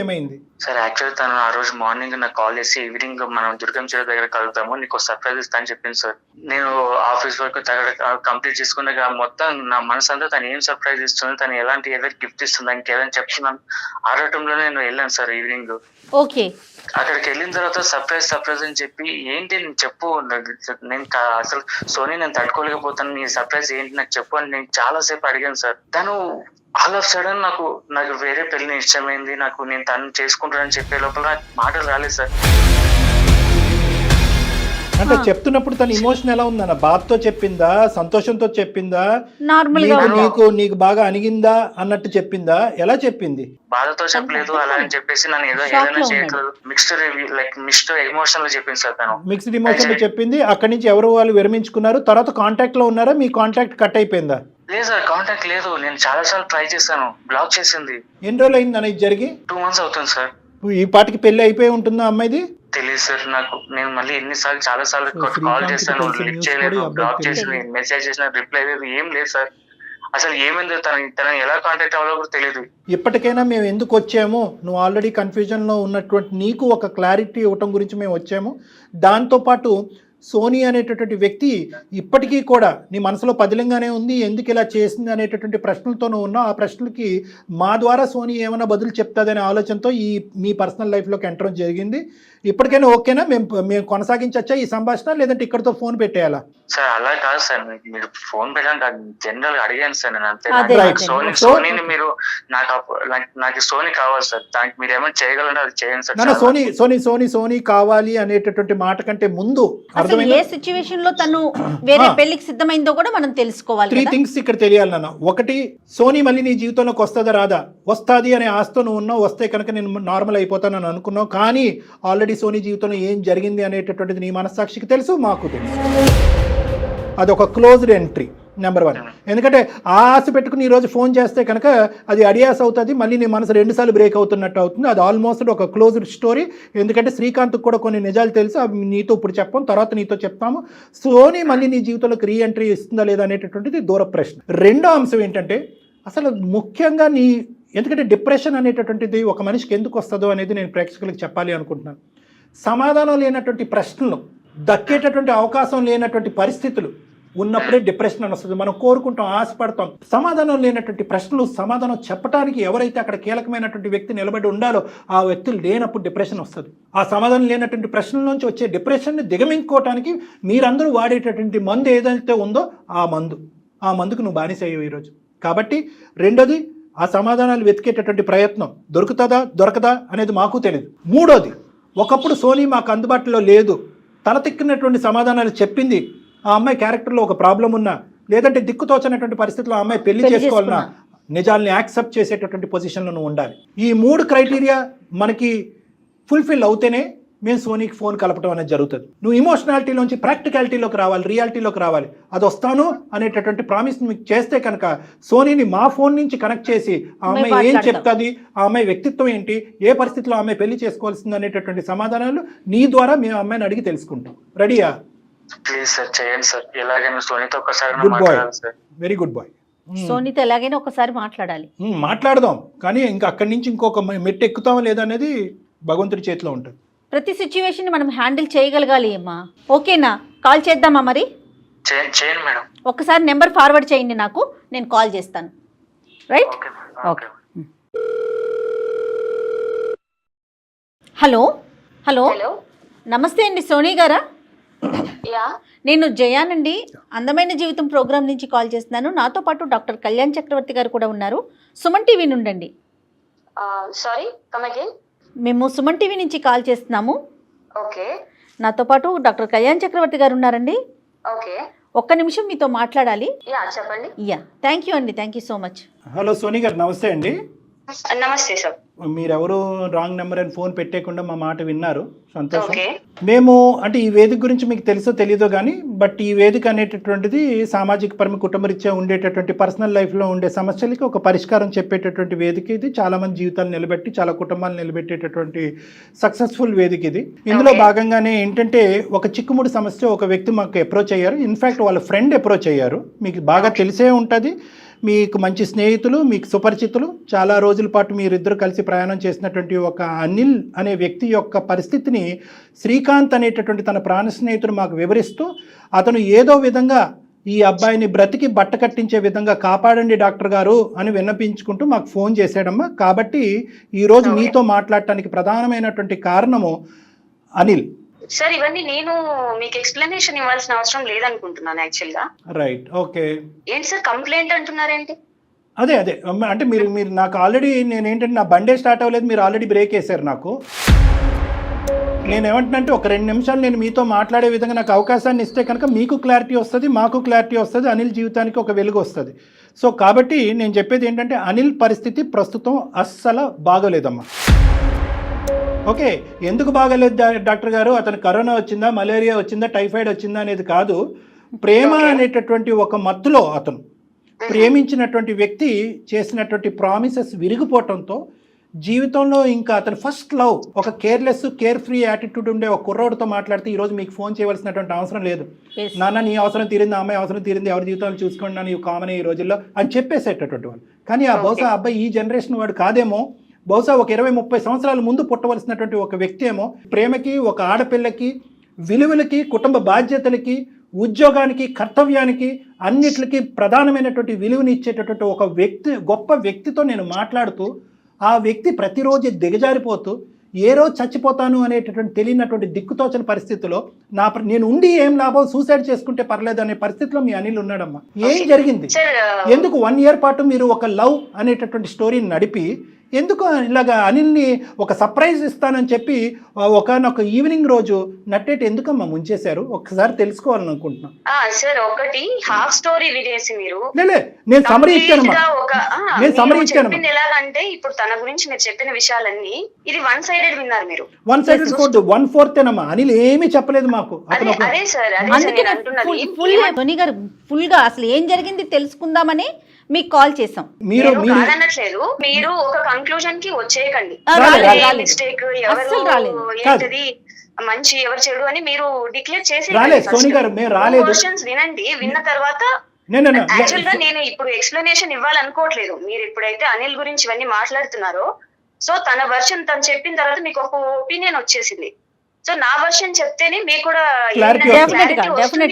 ఏమైంది సార్? యాక్చువల్లీ తను ఆ రోజు మార్నింగ్ నాకు కాల్ చేసి, ఈవినింగ్ మనం దుర్గం చెరువు దగ్గర కలుగుతాము, నీకు సర్ప్రైజ్ ఇస్తా అని చెప్పింది సార్. నేను ఆఫీస్ వర్క్ కంప్లీట్ చేసుకున్నాక మొత్తం నా మనసు అంతా తను ఏం సర్ప్రైజ్ ఇస్తుంది, తను ఎలాంటి ఏదైనా గిఫ్ట్ ఇస్తుంది, ఇంకేదైనా చెప్తున్నాను ఆడటంలో నేను వెళ్ళాను సార్ ఈవినింగ్. ఓకే, అక్కడికి వెళ్ళిన తర్వాత సర్ప్రైజ్ అని చెప్పి, ఏంటి నేను చెప్పు, నేను అసలు సోనీ నేను తట్టుకోలేకపోతాను, నీ సర్ప్రైజ్ ఏంటి నాకు చెప్పు అని నేను చాలా సేపు అడిగాను సార్. తను ఆల్ ఆఫ్ సడన్ నాకు వేరే పెళ్లిని ఇష్టమైంది, నేను తను చేసుకుంటానని చెప్పే లోపల నాకు మాటలు రాలేదు సార్. అంటే చెప్తున్నప్పుడు తన ఇమోషన్ ఎలా ఉందన్న? బాధతో చెప్పిందా, సంతోషంతో చెప్పిందా, నీకు బాగా అనిగిందా అన్నట్టు చెప్పిందా, ఎలా చెప్పింది? బాధతో చెప్పలేదు, అలా అని చెప్పేసి నన్ను ఏదైనా చేయట్లేదు, మిక్స్డ్ ఎమోషన్ లో చెప్పింది సార్. తను మిక్స్డ్ ఎమోషన్ లో చెప్పింది. అక్కడి నుంచి ఎవరు వాళ్ళు విరమించుకున్నారు, తర్వాత కాంటాక్ట్ లో ఉన్నారా? మీ కాంటాక్ట్ కట్ అయిపోయిందా? లేదు సార్, కాంటాక్ట్ లేదు. నేను చాలా సార్లు ట్రై చేశాను, బ్లాక్ చేసింది. ఎన్ని రోజులు అయింది అన్న ఇది జరిగి? 2 months అవుతుంది సార్. ఈ పాటికి పెళ్లి అయిపోయి ఉంటుందా అమ్మాయిది? తెలియదు సార్ నాకు. నేను మళ్ళీ ఎన్నిసార్లు చాలా సార్లు కాల్ చేశాను, లిఫ్ట్ చేయలేదు, బ్లాక్ చేసింది, మెసేజ్ చేసిన రిప్లై లేదు, ఏం లేదు సార్. అసలు ఏమైందో తనని ఎలా కాంటాక్ట్ అవ్వాలో కూడా తెలియదు. ఇప్పటికైనా మేము ఎందుకు వచ్చాము, నువ్వు ఆల్రెడీ కన్ఫ్యూజన్లో ఉన్నటువంటి నీకు ఒక క్లారిటీ ఇవ్వటం గురించి మేము వచ్చాము. దాంతోపాటు సోనీ అనేటటువంటి వ్యక్తి ఇప్పటికీ కూడా నీ మనసులో పదిలంగానే ఉంది, ఎందుకు ఇలా చేసింది అనేటటువంటి ప్రశ్నలతో నువ్వు ఉన్నావు. ఆ ప్రశ్నలకి మా ద్వారా సోనీ ఏమైనా బదులు చెప్తాదనే ఆలోచనతో మీ పర్సనల్ లైఫ్లోకి ఎంటర్ జరిగింది. ఇప్పటికైనా ఓకేనా? మేము కొనసాగించచ్చా ఈ సంభాషణ, లేదంటే ఇక్కడతో ఫోన్ పెట్టేయాలా? సార్ అలా కాదు సార్, మీరు ఫోన్ పెట్టాను జనరల్ గా అడిగాను సార్ నేను అంతే. సోనీని మీరు నాకు సోనీ కావాలి సార్, దానికి మీరు ఏమైనా చేయగలంటే అది చేయండి సార్. సోనీ కావాలి అనేటటువంటి మాట కంటే ముందు ఏ సిచ్యువేషన్ లో తను వేరే పెళ్లికి సిద్ధమైందో కూడా మనం తెలుసుకోవాలి. 3 థింగ్స్ ఇక్కడ తెలియాలి నాన్న. ఒకటి, సోనీ మళ్ళీ నీ జీవితంలోకి వస్తుందా రాదా? వస్తుంది అనే ఆశతో నువ్వు ఉన్నావు. వస్తే కనుక నేను నార్మల్ అయిపోతానని అనుకున్నావు. కానీ ఆల్రెడీ సోనీ జీవితంలో ఏం జరిగింది అనేటటువంటిది నీ మనస్సాక్షికి తెలుసు, మాకు తెలుసు. అదొక క్లోజ్డ్ ఎంట్రీ నెంబర్ 1. ఎందుకంటే ఆ ఆశ పెట్టుకుని ఈరోజు ఫోన్ చేస్తే కనుక అది అడియాస్ అవుతుంది, మళ్ళీ నీ మనసు 2 సార్లు బ్రేక్ అవుతున్నట్టు అవుతుంది. అది ఆల్మోస్ట్ ఒక క్లోజ్డ్ స్టోరీ. ఎందుకంటే శ్రీకాంత్కి కూడా కొన్ని నిజాలు తెలుసు, అవి నీతో ఇప్పుడు చెప్పాం, తర్వాత నీతో చెప్తాము. సోనీ మళ్ళీ నీ జీవితంలోకి రీ ఎంట్రీ ఇస్తుందా లేదా అనేటటువంటిది దూర ప్రశ్న. రెండో అంశం ఏంటంటే అసలు ముఖ్యంగా ఎందుకంటే డిప్రెషన్ అనేటటువంటిది ఒక మనిషికి ఎందుకు వస్తుందో అనేది నేను ప్రేక్షకులకు చెప్పాలి అనుకుంటున్నాను. సమాధానం లేనటువంటి ప్రశ్నలు, దక్కేటటువంటి అవకాశం లేనటువంటి పరిస్థితులు ఉన్నప్పుడే డిప్రెషన్ అని వస్తుంది. మనం కోరుకుంటాం, ఆశపడతాం. సమాధానం లేనటువంటి ప్రశ్నలు సమాధానం చెప్పడానికి ఎవరైతే అక్కడ కీలకమైనటువంటి వ్యక్తి నిలబడి ఉండాలో ఆ వ్యక్తులు లేనప్పుడు డిప్రెషన్ వస్తుంది. ఆ సమాధానం లేనటువంటి ప్రశ్నల నుంచి వచ్చే డిప్రెషన్ని దిగమించుకోవటానికి మీరందరూ వాడేటటువంటి మందు ఏదైతే ఉందో ఆ మందుకు నువ్వు బానిస అయ్యావు ఈరోజు. కాబట్టి రెండోది, ఆ సమాధానాలు వెతికేటటువంటి ప్రయత్నం దొరకదా అనేది మాకు తెలియదు. మూడోది, ఒకప్పుడు సోనీ మాకు అందుబాటులో లేదు, తలతిక్కినటువంటి సమాధానాలు చెప్పింది. ఆ అమ్మాయి క్యారెక్టర్లో ఒక ప్రాబ్లం ఉన్నా, లేదంటే దిక్కుతోచనటువంటి పరిస్థితుల్లో ఆ అమ్మాయి పెళ్లి చేసుకోవాలన్నా నిజాల్ని యాక్సెప్ట్ చేసేటటువంటి పొజిషన్లో నువ్వు ఉండాలి. ఈ 3 క్రైటీరియా మనకి ఫుల్ఫిల్ అవుతేనే మేము సోనీకి ఫోన్ కలపడం అనేది జరుగుతుంది. నువ్వు ఇమోషనాలిటీలోంచి ప్రాక్టికాలిటీలోకి రావాలి, రియాలిటీలోకి రావాలి. అది వస్తాను అనేటటువంటి ప్రామిస్ మీకు చేస్తే కనుక సోనీని మా ఫోన్ నుంచి కనెక్ట్ చేసి ఆ అమ్మాయి ఏం చెప్తుంది, ఆ అమ్మాయి వ్యక్తిత్వం ఏంటి, ఏ పరిస్థితిలో ఆ అమ్మాయి పెళ్లి చేసుకోవాల్సింది అనేటటువంటి సమాధానాలు నీ ద్వారా మేము అమ్మాయిని అడిగి తెలుసుకుంటాం. రెడీయా? ప్లీజ్ సార్ చేయండి సార్, ఎలాగైనా సోనీతో ఒకసారి good boy, very good boy. సోనీతో ఎలాగైనా ఒకసారి మాట్లాడదాం. కానీ ఇంకా అక్కడి నుంచి ఇంకొక మెట్టు ఎక్కుతామా లేదా అనేది భగవంతుడి చేతిలో ఉంటుంది. ప్రతి సిచ్యువేషన్ మనం హ్యాండిల్ చేయగలగాలి అమ్మా. ఓకేనా? కాల్ చేద్దామా మరి? చేయండి మేడం. ఒకసారి నెంబర్ ఫార్వర్డ్ చేయండి నాకు, నేను కాల్ చేస్తాను. రైట్? ఓకే. హలో. నమస్తే అండి, సోనీ గారా? నేను జయానండి, అందమైన జీవితం ప్రోగ్రామ్ నుంచి కాల్ చేస్తున్నాను. నాతో పాటు డాక్టర్ కళ్యాణ్ చక్రవర్తి గారు కూడా ఉన్నారు. సుమన్ టీవీ నుండండి. Sorry, come again. మేము సుమన్ టీవీ నుంచి కాల్ చేస్తున్నాము. ఓకే. నాతో పాటు డాక్టర్ కళ్యాణ్ చక్రవర్తి గారు ఉన్నారండి. ఓకే. ఒక్క నిమిషం మీతో మాట్లాడాలి. చెప్పండి. థ్యాంక్ యూ అండి, thank you so much. Hello Soni గారు, నమస్తే అండి. నమస్తే సార్. మీరెవరు రాంగ్ నెంబర్ అని ఫోన్ పెట్టేయకుండా మా మాట విన్నారు, సంతోషం. మేము అంటే ఈ వేదిక గురించి మీకు తెలుసో తెలీదో కానీ, బట్ ఈ వేదిక అనేటటువంటిది సామాజిక పరమ కుటుంబరీత్యా ఉండేటటువంటి పర్సనల్ లైఫ్లో ఉండే సమస్యలకి ఒక పరిష్కారం చెప్పేటటువంటి వేదిక ఇది. చాలా మంది జీవితాలు నిలబెట్టి చాలా కుటుంబాలు నిలబెట్టేటటువంటి సక్సెస్ఫుల్ వేదిక ఇది. ఇందులో భాగంగానే ఏంటంటే ఒక చిక్కుముడి సమస్య ఒక వ్యక్తి మాకు అప్రోచ్ అయ్యారు. ఇన్ఫ్యాక్ట్ వాళ్ళ ఫ్రెండ్ అప్రోచ్ అయ్యారు. మీకు బాగా తెలిసే ఉంటుంది, మీకు మంచి స్నేహితులు, మీకు సుపరిచితులు, చాలా రోజుల పాటు మీరిద్దరు కలిసి ప్రయాణం చేసినటువంటి ఒక అనిల్ అనే వ్యక్తి యొక్క పరిస్థితిని శ్రీకాంత్ అనేటటువంటి తన ప్రాణ స్నేహితుడు మాకు వివరిస్తూ, అతను ఏదో విధంగా ఈ అబ్బాయిని బ్రతికి బట్ట కట్టించే విధంగా కాపాడండి డాక్టర్ గారు అని విన్నపించుకుంటూ మాకు ఫోన్ చేశాడమ్మా. కాబట్టి ఈరోజు మీతో మాట్లాడటానికి ప్రధానమైనటువంటి కారణము అనిల్. సార్, ఇవన్నీ నేను మీకు ఎక్స్ప్లెనేషన్ ఇవ్వాల్సిన అవసరం లేదనుకుంటున్నాను యాక్చువల్ గా. Right, okay. ఏంటి సార్ కంప్లైంట్ అంటున్నారేంటి? అదే అంటే మీరు నాకు ఆల్రెడీ నేనేంటంటే నా బండే స్టార్ట్ అవ్వలేదు, మీరు ఆల్రెడీ బ్రేక్ వేశారు నాకు. నేనేమంటున్నానంటే ఒక 2 నిమిషాలు నేను మీతో మాట్లాడే విధంగా నాకు అవకాశాన్ని ఇస్తే కనుక మీకు క్లారిటీ వస్తుంది, మాకు క్లారిటీ వస్తుంది, అనిల్ జీవితానికి ఒక వెలుగు వస్తుంది. సో కాబట్టి నేను చెప్పేది ఏంటంటే అనిల్ పరిస్థితి ప్రస్తుతం అస్సలు బాగోలేదమ్మా. ఓకే, ఎందుకు బాగలేదు డాక్టర్ గారు? అతను కరోనా వచ్చిందా, మలేరియా వచ్చిందా, టైఫాయిడ్ వచ్చిందా అనేది కాదు. ప్రేమ అనేటటువంటి ఒక మత్తులో అతను ప్రేమించినటువంటి వ్యక్తి చేసినటువంటి ప్రామిసెస్ విరిగిపోవటంతో జీవితంలో ఇంకా అతను ఫస్ట్ లవ్ ఒక కేర్లెస్ కేర్ ఫ్రీ యాటిట్యూడ్ ఉండే ఒక కుర్రోడితో మాట్లాడితే ఈరోజు మీకు ఫోన్ చేయవలసినటువంటి అవసరం లేదు. నాన్న నీ అవసరం తీరింది, అమ్మాయి అవసరం తీరింది, ఎవరి జీవితాలు చూసుకోండి నన్ను ఇవి కామన్ ఈ రోజుల్లో అని చెప్పేసేటటువంటి వాళ్ళు. కానీ ఆ బహుశా అబ్బాయి ఈ జనరేషన్ వాడు కాదేమో, బహుశా ఒక 20-30 సంవత్సరాల ముందు పుట్టవలసినటువంటి ఒక వ్యక్తి ఏమో ప్రేమకి, ఒక ఆడపిల్లకి విలువలకి, కుటుంబ బాధ్యతలకి, ఉద్యోగానికి, కర్తవ్యానికి, అన్నిటికి ప్రధానమైనటువంటి విలువని ఇచ్చేటటువంటి ఒక వ్యక్తి, గొప్ప వ్యక్తితో నేను మాట్లాడుతూ ఆ వ్యక్తి ప్రతిరోజు దిగజారిపోతూ ఏ రోజు చచ్చిపోతాను అనేటటువంటి తెలియనటువంటి దిక్కుతోచని పరిస్థితిలో నేను ఉండి ఏం లాభం, సూసైడ్ చేసుకుంటే పర్లేదు అనే పరిస్థితిలో మీ అనిల్ ఉన్నాడమ్మా. ఏం జరిగింది? ఎందుకు 1 year పాటు మీరు ఒక లవ్ అనేటటువంటి స్టోరీని నడిపి ఎందుకు ఇలాగా అనిల్ని ఒక సర్ప్రైజ్ ఇస్తానని చెప్పి ఒకనొక ఈవినింగ్ రోజు నట్టేటి ఎందుకమ్మా ముంచేశారు? ఒక్కసారి తెలుసుకోవాలని అనుకుంటున్నాను. సార్ ఒకటి హాఫ్ స్టోరీ వినేసి మీరు నేను సమరీ ఇచ్చాను. ఎలాగంటే ఇప్పుడు తన గురించి మీరు చెప్పిన విషయాలన్నీ ఇది 1 sided విన్నారు మీరు. 1 sided 1/4 ఏనమ్మా. అనిల్ ఏమీ చెప్పలేదు మాకు. అదే సార్ ధోని గారు ఫుల్ గా అసలు ఏం జరిగింది తెలుసుకుందామని మీకు కాల్ చేసాం. మీరు కాదనట్లేదు, మీరు ఒక కంక్లూజన్ కి వచ్చేయకండి. మిస్టేక్ ఎవరు ఏంటది మంచి ఎవరు చెడు అని మీరు డిక్లేర్ చేసి వినండి. విన్న తర్వాత యాక్చువల్ గా నేను ఇప్పుడు ఎక్స్ప్లెనేషన్ ఇవ్వాలనుకోవట్లేదు. మీరు ఇప్పుడైతే అనిల్ గురించి ఇవన్నీ మాట్లాడుతున్నారో సో తన వర్షన్ తను చెప్పిన తర్వాత మీకు ఒక ఒపీనియన్ వచ్చేసింది. సో నా వర్షన్ చెప్తేనే మీకు కూడా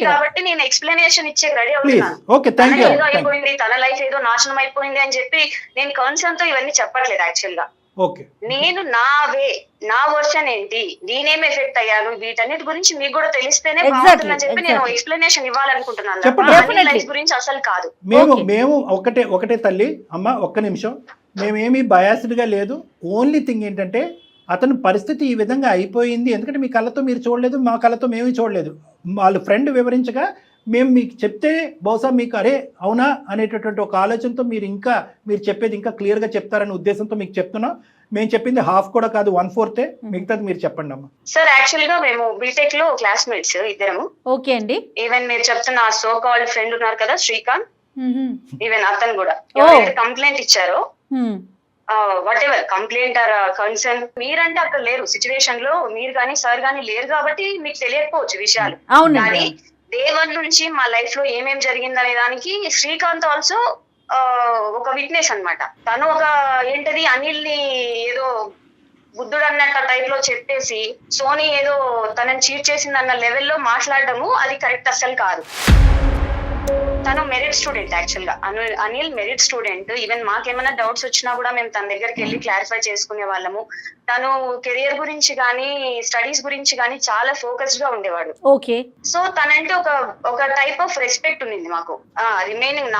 కాబట్టి నేను ఎక్స్ప్లెనేషన్ ఇచ్చే రెడీ అవుతున్నాను. అయిపోయింది తన లైఫ్ ఏదో నాశనం అయిపోయింది అని చెప్పి నేను కన్సర్న్ తో ఇవన్నీ చెప్పట్లేదు. యాక్చువల్ గా నేను నా వర్షన్ ఏంటి, నేనేం ఎఫెక్ట్ అయ్యాను, వీటన్నిటి గురించి మీకు కూడా తెలిస్తేనే బాగుంటుందని చెప్పి నేను ఎక్స్ప్లెనేషన్ ఇవ్వాలనుకుంటున్నాను. లైఫ్ గురించి అసలు కాదు. మేము ఒకటే తల్లి అమ్మ, ఒక్క నిమిషం. మేమేమి బయాస్డ్ గా లేదు. ఓన్లీ థింగ్ ఏంటంటే అతని పరిస్థితి ఈ విధంగా అయిపోయింది. ఎందుకంటే మీ కళ్ళతో మీరు చూడలేదు, మా కళ్ళతో మేము చూడలేదు. వాళ్ళు ఫ్రెండ్ వివరించగా మేము మీకు చెప్తే బహుశా మీకు అరే అవునా అనేటటువంటి ఒక ఆలోచనతో మీరు చెప్పేది ఇంకా క్లియర్గా చెప్తారనే ఉద్దేశంతో మీకు చెప్తున్నాం. మేము చెప్పింది హాఫ్ కూడా కాదు, 1/4. మిగతాది మీరు చెప్పండి అమ్మా. సార్ యాక్చువల్ గా మేము బీటెక్ లో క్లాస్మేట్స్ ఇద్దరము. ఓకే అండి. ఈవెన్ మీరు చెప్తున్న సో కాల్డ్ ఫ్రెండ్ ఉన్నారు కదా శ్రీకాంత్, ఈవెన్ అతను కూడా కంప్లైంట్ ఇచ్చారు. What ever complaint or concern, మీరంటే అక్కడ లేరు సిచ్యువేషన్ లో, మీరు కానీ సార్ కానీ లేరు కాబట్టి మీకు తెలియకపోవచ్చు విషయాలు. కానీ డే 1 నుంచి మా లైఫ్ లో ఏమేం జరిగింది అనే దానికి శ్రీకాంత్ ఆల్సో ఒక విట్నెస్ అన్నమాట. తను ఒక ఏంటది అనిల్ ని ఏదో బుద్ధుడు అన్నట్టు టైప్ లో చెప్పేసి సోనీ ఏదో తనని చీట్ చేసింది అన్న లెవెల్లో మాట్లాడడము అది కరెక్ట్ అస్సలు కాదు. తను మెరిట్ స్టూడెంట్. యాక్చువల్ గా అనిల్ మెరిట్ స్టూడెంట్. ఈవెన్ మాకేమైనా డౌట్స్ వచ్చినా కూడా మేము తన దగ్గరికి వెళ్ళి క్లారిఫై చేసుకునే వాళ్ళము. తను కెరియర్ గురించి గానీ స్టడీస్ గురించి గానీ చాలా ఫోకస్డ్ గా ఉండేవాడు. ఓకే. సో తనంటే ఒక టైప్ ఆఫ్ రెస్పెక్ట్ ఉండింది మాకు. రిమైనింగ్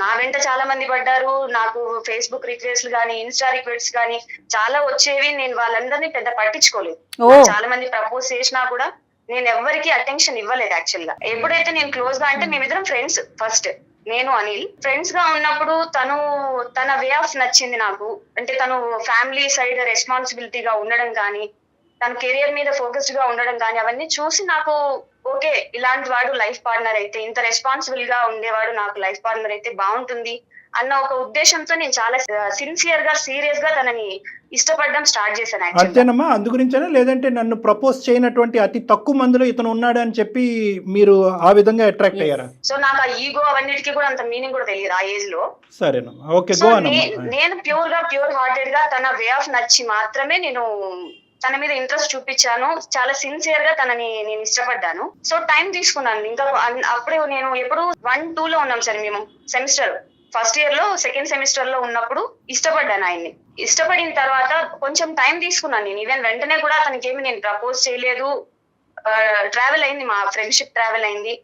నా వెంట చాలా మంది పడ్డారు. నాకు ఫేస్బుక్ రిక్వెస్ట్లు గానీ ఇన్స్టా రిక్వెస్ట్స్ గానీ చాలా వచ్చేవి. నేను వాళ్ళందరినీ పెద్ద పట్టించుకోలేదు. చాలా మంది ప్రపోజ్ చేసినా కూడా నేను ఎవరికి అటెన్షన్ ఇవ్వలేదు. యాక్చువల్ గా ఎప్పుడైతే నేను క్లోజ్ గా అంటే మేమిద్దరం ఫ్రెండ్స్. ఫస్ట్ నేను అనిల్ ఫ్రెండ్స్ గా ఉన్నప్పుడు తన వే ఆఫ్ నచ్చింది నాకు. అంటే తను ఫ్యామిలీ సైడ్ రెస్పాన్సిబిలిటీగా ఉండడం కానీ, తన కెరియర్ మీద ఫోకస్డ్ గా ఉండడం కానీ అవన్నీ చూసి నాకు ఓకే ఇలాంటి వాడు లైఫ్ పార్ట్నర్ అయితే, ఇంత రెస్పాన్సిబుల్ గా ఉండేవాడు నాకు లైఫ్ పార్ట్నర్ అయితే బాగుంటుంది అన్న ఒక ఉద్దేశంతో నేను చాలా సిన్సియర్ గా సీరియస్ గా తనని ఇష్టపడడం స్టార్ట్ చేశాను. అంతేనమ్మా? అందు గురించేనా, లేదంటే నన్ను ప్రపోజ్ చేయనటువంటి అతి తక్కువ మందిలో ఇతను ఉన్నాడు అని చెప్పి మీరు ఆ విధంగా అట్రాక్ట్ అయ్యారా? సో నాకు ఆ ఈగో అవన్నిటికీ కూడా అంత మీనింగ్ కూడా తెలియదు ఆ ఏజ్ లో. సరేనమ్మా, ఓకే. గో అన్న. నేను ప్యూర్ హార్టెడ్ గా తన వే ఆఫ్ నచ్చి మాత్రమే నేను తన మీద ఇంట్రెస్ట్ చూపించాను. చాలా సిన్సియర్ గా తనని నేను ఇష్టపడ్డాను. సో టైం తీసుకున్నాను. ఇంకా అప్పుడే నేను ఎప్పుడు 1-2 లో ఉన్నాం సార్ మేము. సెమిస్టర్ ఫస్ట్ ఇయర్ లో సెకండ్ సెమిస్టర్ లో ఉన్నప్పుడు ఇష్టపడ్డాను ఆయన్ని. ఇష్టపడిన తర్వాత కొంచెం టైం తీసుకున్నాను నేను. ఈవెన్ వెంటనే కూడా తనకి ఏమి నేను ప్రపోజ్ చేయలేదు. ట్రావెల్ అయింది, మా ఫ్రెండ్షిప్ ట్రావెల్ అయింది.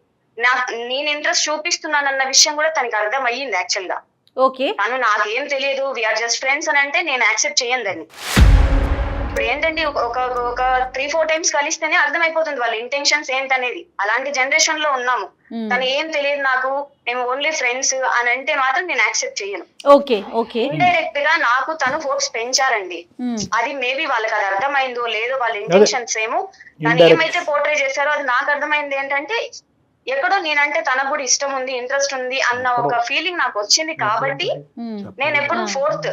నేను ఇంట్రెస్ట్ చూపిస్తున్నానన్న విషయం కూడా తనకి అర్థం అయ్యింది యాక్చువల్ గా. ఓకే. తను నాకేం తెలియదు, వీఆర్ జస్ట్ ఫ్రెండ్స్ అని అంటే నేను యాక్సెప్ట్ చేయను దాన్ని. ఇప్పుడు ఏంటంటే ఒక 3-4 టైమ్స్ కలిస్తేనే అర్థమైపోతుంది వాళ్ళ ఇంటెన్షన్స్ ఏంటనేది. అలాంటి జనరేషన్ లో ఉన్నాము. తను ఏం తెలియదు నాకు, మేము ఓన్లీ ఫ్రెండ్స్ అని అంటే మాత్రం నేను యాక్సెప్ట్ చేయను. Okay okay. ఇండైరెక్ట్ గా నాకు తను హోప్స్ పెంచారండి. అది మేబీ వాళ్ళకి అది అర్థమైందో లేదో, వాళ్ళ ఇంటెన్షన్స్ ఏమో తను ఏమైతే పోర్ట్రే చేశారో అది నాకు అర్థమైంది. ఏంటంటే ఎక్కడో నేనంటే తనకు కూడా ఇష్టం ఉంది, ఇంట్రెస్ట్ ఉంది అన్న ఒక ఫీలింగ్ నాకు వచ్చింది. కాబట్టి నేను ఎప్పుడు ఫోర్త్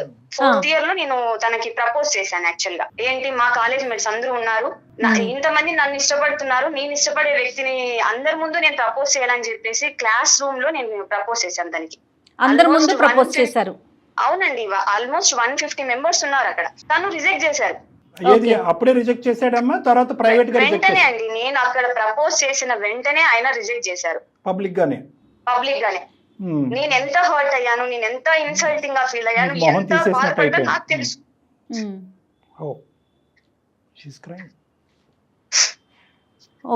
ఇయర్ లో నేను తనకి ప్రపోజ్ చేశాను. యాక్చువల్ గా ఏంటి, మా కాలేజ్ మేట్స్ అందరూ ఉన్నారు, ఇంతమంది నన్ను ఇష్టపడుతున్నారు, నేను ఇష్టపడే వ్యక్తిని అందరి ముందు నేను ప్రపోజ్ చేయాలని చెప్పేసి క్లాస్ రూమ్ లో నేను ప్రపోజ్ చేశాను దానికి. అందరి ముందు ప్రపోజ్ చేశారు? అవునండి. ఆల్మోస్ట్ 150 మెంబర్స్ ఉన్నారు అక్కడ. తను రిజెక్ట్ చేశారు. ఏది అప్పుడే రిజెక్ట్ చేశాడమ్మా, తర్వాత ప్రైవేట్ గా రిజెక్ట్ వెంటనే అండి, నేను అక్కడ ప్రపోజ్ చేసిన వెంటనే ఆయన రిజెక్ట్ చేశారు పబ్లిక్ గానే. నేను ఎంత హర్ట్ అయ్యాను, నేను ఎంత ఇన్సల్టింగ్ గా ఫీల్ అయ్యాను, మొహం ఎంత తీసేసినట్టు బాధపడ్డా అయిపోయింది. నాకు తెలుసు.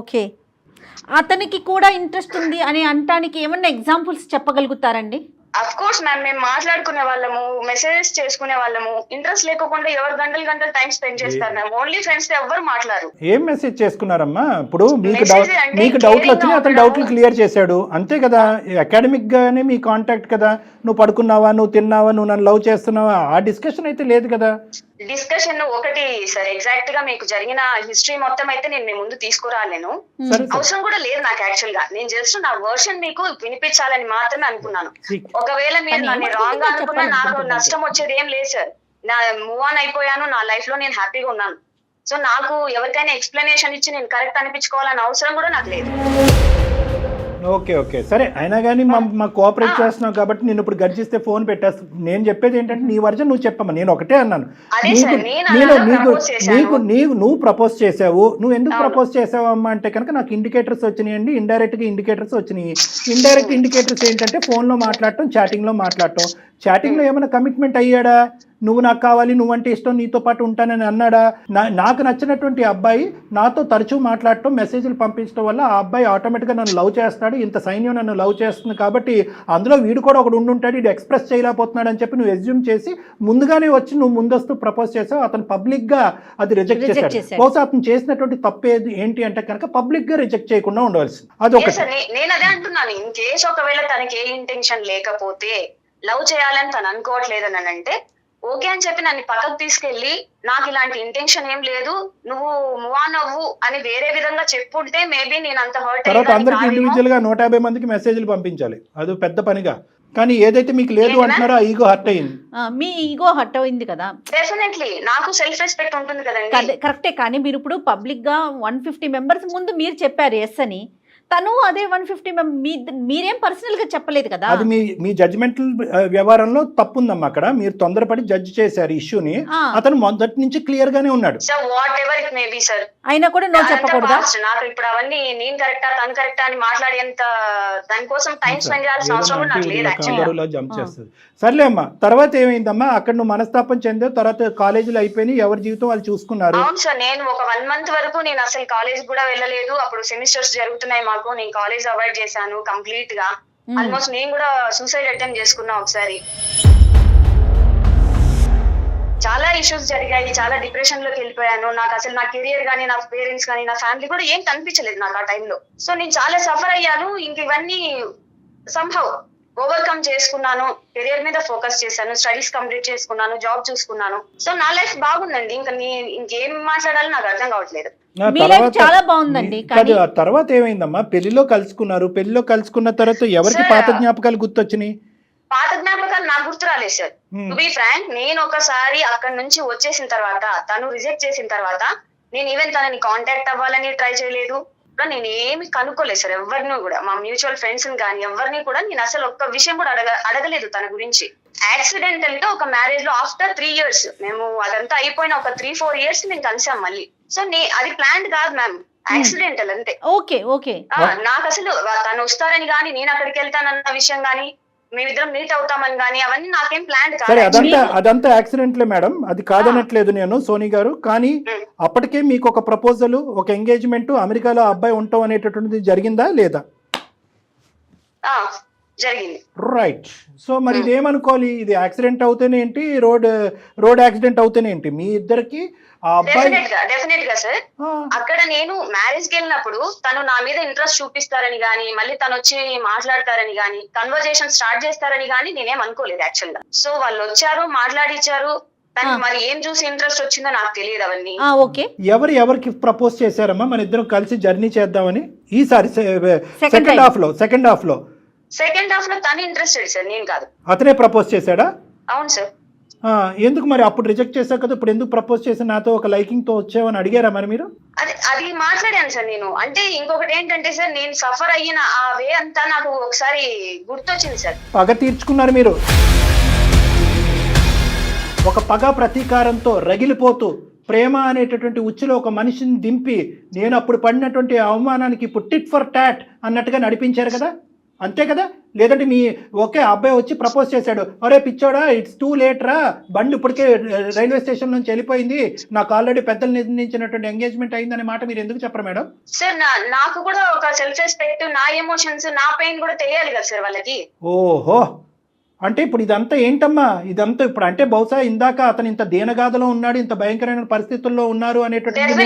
ఓకే, అతనికి కూడా ఇంట్రెస్ట్ ఉంది అని అనటానికి ఏమన్నా ఎగ్జాంపుల్స్ చెప్పగలుగుతారండి? అఫ్ కోర్స్ మ్యామ్, మేము మాట్లాడుకునే వాళ్ళము, మెసేజెస్ చేసుకునే వాళ్ళము. ఇంట్రెస్ట్ లేకుండా ఎవరు గంటలు గంటలు టైం స్పెండ్ చేస్తారు మ్యామ్. ఓన్లీ ఫ్రెండ్స్ తో ఎవరు మాట్లాడరు. ఏం మెసేజ్ చేసుకున్నారమ్మా? ఇప్పుడు Message అంటే మీకు డౌట్లు వచ్చినాయి, caring అతను గా డౌట్లు ఉండడం. క్లియర్ చేశాడు అంతే కదా. అకాడమిక్ గానే మీ కాంటాక్ట్ కదా, నువ్వు పడుకున్నావా, నువ్వు తిన్నావా, నువ్వు నన్ను లవ్ చేస్తున్నావా, ఆ డిస్కషన్ అయితే లేదు కదా. డిస్కషన్ ఒకటి సార్, ఎగ్జాక్ట్ గా మీకు జరిగిన హిస్టరీ మొత్తం అయితే నేను మీ ముందు తీసుకురాలేను. సరే సరే. అవసరం కూడా లేదు నాకు యాక్చువల్ గా. నేను జస్ట్ నా వర్షన్ మీకు వినిపించాలని మాత్రమే అనుకున్నాను. ఒకవేళ మీరు నన్ను రాంగ్ గా అనుకున్నా నాకు నష్టం వచ్చేది ఏం లేదు సార్. నా మూవ్ ఆన్ అయిపోయాను, నా లైఫ్ లో నేను హ్యాపీగా ఉన్నాను. సో నాకు ఎవరికైనా ఎక్స్ప్లెనేషన్ ఇచ్చి నేను కరెక్ట్ అనిపించుకోవాలని అవసరం కూడా నాకు లేదు. ఓకే ఓకే సరే, అయినా కానీ మా కోఆపరేట్ చేస్తున్నావు కాబట్టి నేను ఇప్పుడు గర్జిస్తే ఫోన్ పెట్టేస్తాను. నేను చెప్పేది ఏంటంటే నీ వర్జన్ నువ్వు చెప్పమ్మా. నేను ఒకటే అన్నాను, అదే నీకు సార్, నేను నేను అలా నీకు propose చేశాను. నీకు నీకు నువ్వు ప్రపోజ్ చేసావు. నువ్వు ఎందుకు అవును. ప్రపోజ్ చేసావు అమ్మా అంటే కనుక నాకు ఇండికేటర్స్ వచ్చినాయండి, ఇండైరెక్ట్ గా ఇండికేటర్స్ వచ్చినాయి. ఇండైరెక్ట్ ఇండికేటర్స్ ఏంటంటే ఫోన్ లో మాట్లాడటం, చాటింగ్ లో మాట్లాడటం. చాటింగ్ లో ఏమైనా కమిట్మెంట్ అయ్యాడా? నువ్వు నాకు కావాలి, నువ్వంటే ఇష్టం, నీతో పాటు ఉంటానని అన్నాడా? నాకు నచ్చినటువంటి అబ్బాయి నాతో తరచూ మాట్లాడటం, మెసేజ్లు పంపించడం వల్ల ఆ అబ్బాయి ఆటోమేటిక్గా నన్ను లవ్ చేస్తాడు, ఇంత సైన్యం నన్ను లవ్ చేస్తుంది కాబట్టి అందులో వీడు కూడా ఒకడు ఉండుంటాడు, ఇది ఎక్స్ప్రెస్ చేయలేకపోతున్నాడు అని చెప్పి నువ్వు ఎస్యూమ్ చేసి ముందుగానే వచ్చి నువ్వు ముందస్తు ప్రపోజ్ చేసావు. అతను పబ్లిక్గా అది రిజెక్ట్ చేశాడు. బహుశా అతను చేసినటువంటి తప్పేది ఏంటి అంటే కనుక పబ్లిక్గా రిజెక్ట్ చేయకుండా ఉండవలసి. అదొకటి. నేను అదే అంటున్నాను, ఇన్ కేస్ ఒకవేళ తనకి ఏ ఇంటెన్షన్ లేకపోతే, లవ్ చేయాలని తను అనుకోవట్లేదని అంటే ఓకే అని చెప్పి నన్ను పక్కకు తీసుకెళ్లి నాకు ఇలాంటి ఇంటెన్షన్ ఏం లేదు, నువ్వు మూవ్ ఆన్ అవ్వు అని వేరే విధంగా చెప్పుంటే మేబీ నేను అంత హర్ట్ తర్వాత అందరికి ఇండివిజువల్ గా 150 మందికి మెసేజ్లు పంపించాలి, అది పెద్ద పనిగా. కానీ ఏదైతే మీకు లేదు అంటున్నారో ఆ ఈగో హర్ట్ అయింది. మీ ఈగో హర్ట్ అయింది కదా. డెఫినెట్లీ నాకు సెల్ఫ్ రెస్పెక్ట్ ఉంటుంది కదండి. కరెక్టే, కానీ మీరు ఇప్పుడు పబ్లిక్ గా 150 మెంబర్స్ ముందు మీరు చెప్పారు ఎస్ అని, తను అదే 150 మీరేం పర్సనల్ గా చెప్పలేదు కదా. అది మీ జడ్జిమెంటల్ వ్యవహారంలో తప్పు ఉందమ్మా. అక్కడ మీరు తొందరపడి జడ్జ్ చేశారు ఇష్యూని. అతను మొదటి నుంచి క్లియర్ గానే ఉన్నాడు. So what ever it may be sir, అయినా కూడా నో చెప్పకూడదా? నాకు ఇప్పుడు అవన్నీ నేను కరెక్టా తను కరెక్టా అని మాట్లాడేంత దానికోసం టైం స్పెండ్ చేయాల్సిన అవసరం కూడా నాకు లేదు యాక్చువల్లీ. జంప్ చేస్తుంది. సర్లే అమ్మా, తర్వాత ఏమైందమ్మా? అక్కడ నువ్వు మనస్తాపం చెందావు, తర్వాత కాలేజీలో అయిపోయినాయి, ఎవరి జీవితం వాళ్ళు చూసుకున్నారు. అవును సార్, నేను ఒక 1 month వరకు నేను అసలు కాలేజ్ కూడా వెళ్ళలేదు. అప్పుడు సెమిస్టర్స్ జరుగుతున్నాయి మాకు, నేను కాలేజ్ అవాయిడ్ చేశాను కంప్లీట్ గా. ఆల్మోస్ట్ నేను కూడా సూసైడ్ అటెంప్ట్ చేసుకున్నా ఒకసారి. చాలా ఇష్యూస్ జరిగాయి, చాలా డిప్రెషన్ లోకి వెళ్ళిపోయాను. నాకు అసలు నా కెరియర్ గానీ, నా పేరెంట్స్ గానీ, నా ఫ్యామిలీ కూడా ఏం కనిపించలేదు నాకు ఆ టైంలో. సో నేను చాలా సఫర్ అయ్యాను. ఇంక ఇవన్నీ సంహౌ ఓవర్కమ్ చేసుకున్నాను, కెరియర్ మీద ఫోకస్ చేశాను, స్టడీస్ కంప్లీట్ చేసుకున్నాను, జాబ్ చూసుకున్నాను. సో నా లైఫ్ బాగుందండి. ఇంకా ఇంకేం మాట్లాడాలో నాకు అర్థం కావట్లేదు. చాలా బాగుందండి. తర్వాత ఏమైందమ్మా? పెళ్లిలో కలుసుకున్నారు. పెళ్లిలో కలుసుకున్న తర్వాత ఎవరికి పాత జ్ఞాపకాలు గుర్తొచ్చినాయి? పాత జ్ఞాపకాలు నాకు గుర్తు రాలేదు సార్. టు బి ఫ్రాంక్, నేను ఒకసారి అక్కడ నుంచి వచ్చేసిన తర్వాత, తను రిజెక్ట్ చేసిన తర్వాత, నేను ఈవెన్ తనని కాంటాక్ట్ అవ్వాలని ట్రై చేయలేదు. నేను ఏమి కనుక్కోలేదు సార్ ఎవరిని కూడా, మా మ్యూచువల్ ఫ్రెండ్స్ కానీ ఎవరిని కూడా నేను అసలు ఒక్క విషయం కూడా అడగలేదు తన గురించి. యాక్సిడెంటల్ గా ఒక మ్యారేజ్ లో ఆఫ్టర్ 3 years, మేము అదంతా అయిపోయిన ఒక 3-4 years మేము కలిసాం మళ్ళీ. సో అది ప్లాన్డ్ కాదు మ్యామ్, యాక్సిడెంటల్ అంతే. Okay okay. నాకు అసలు తను వస్తారని గానీ, నేను అక్కడికి వెళ్తానన్న విషయం గానీ, మేమిద్దరం మీట్ అవుతామని గానీ అవన్నీ నాకేం ప్లాన్ కాదు. అదంతా యాక్సిడెంట్లే మేడం, అది కాదనట్లేదు నేను సోనీ గారు. కానీ అప్పటికే మీకు ఒక ప్రపోజల్, ఒక ఎంగేజ్మెంట్, అమెరికాలో అబ్బాయి ఉంటాం అనేటటువంటిది జరిగిందా లేదా? జరిగింది. రైట్. సో మరి ఇదేమనుకోవాలి? ఇది యాక్సిడెంట్ అవుతేనే ఏంటి, రోడ్ యాక్సిడెంట్ అవుతేనే ఏంటి? మీ ఇద్దరికి డెఫినెట్ గా సార్. అక్కడ నేను మ్యారేజ్ కి వెళ్ళినప్పుడు తను నా మీద ఇంట్రెస్ట్ చూపిస్తారని గానీ, మళ్ళీ తను వచ్చి మాట్లాడతారని గానీ, కన్వర్జేషన్ స్టార్ట్ చేస్తారని గానీ నేనేం అనుకోలేదు యాక్చువల్ గా. సో వాళ్ళు వచ్చారు, మాట్లాడిచ్చారు. తనకి మరి ఏం చూసి ఇంట్రెస్ట్ వచ్చిందో నాకు తెలియదు అవన్నీ. ఎవరికి ప్రపోజ్ చేశారమ్మా మన ఇద్దరం కలిసి జర్నీ చేద్దామని? ఈసారి సెకండ్ హాఫ్ లో తను ఇంట్రెస్టెడ్ సార్, నేను కాదు. అతనే ప్రపోజ్ చేశాడా? అవును సార్. ఎందుకు మరి అప్పుడు రిజెక్ట్ చేశావు కదా, ఇప్పుడు ఎందుకు ప్రపోజ్ చేసి నాతో ఒక లైకింగ్ తో వచ్చావని అడిగారా మరి మీరు? అది మాట్లాడాను సార్ నేను. అంటే ఇంకొకటి ఏంటంటే సార్, నేను సఫర్ అయిన ఆ వే అంతా నాకు ఒకసారి గుర్తొచ్చింది సార్. పగ తీర్చుకున్నారు మీరు. ఒక పగ ప్రతీకారంతో రగిలిపోతూ ప్రేమ అనేటటువంటి ఉచ్చులో ఒక మనిషిని దింపి నేను అప్పుడు పడినటువంటి అవమానానికి ఇప్పుడు టిట్ ఫర్ టాట్ అన్నట్టుగా నడిపించారు కదా, అంతే కదా? లేదంటే మీ ఒకే అబ్బాయి వచ్చి ప్రపోజ్ చేశాడు, అరే పిచ్చోడా ఇట్స్ టూ లేట్ రా, బండి ఇప్పటికే రైల్వే స్టేషన్ నుంచి వెళ్ళిపోయింది, నాకు ఆల్రెడీ పెద్దలు నిర్ణయించినటువంటి ఎంగేజ్మెంట్ అయిందనే మాట మీరు ఎందుకు చెప్పరు మేడం? సార్ నాకు కూడా ఒక సెల్ఫ్ రెస్పెక్ట్, నా ఎమోషన్స్, నా పెయిన్ కూడా తెలియాలి కదా సార్ వాళ్ళకి. ఓహో, అంటే ఇప్పుడు ఇదంతా ఏంటమ్మా, ఇదంతా ఇప్పుడు అంటే బహుశా ఇందాక అతను ఇంత దీనగాథలో ఉన్నాడు, ఇంత భయంకరమైన పరిస్థితుల్లో ఉన్నారు అనేటటువంటి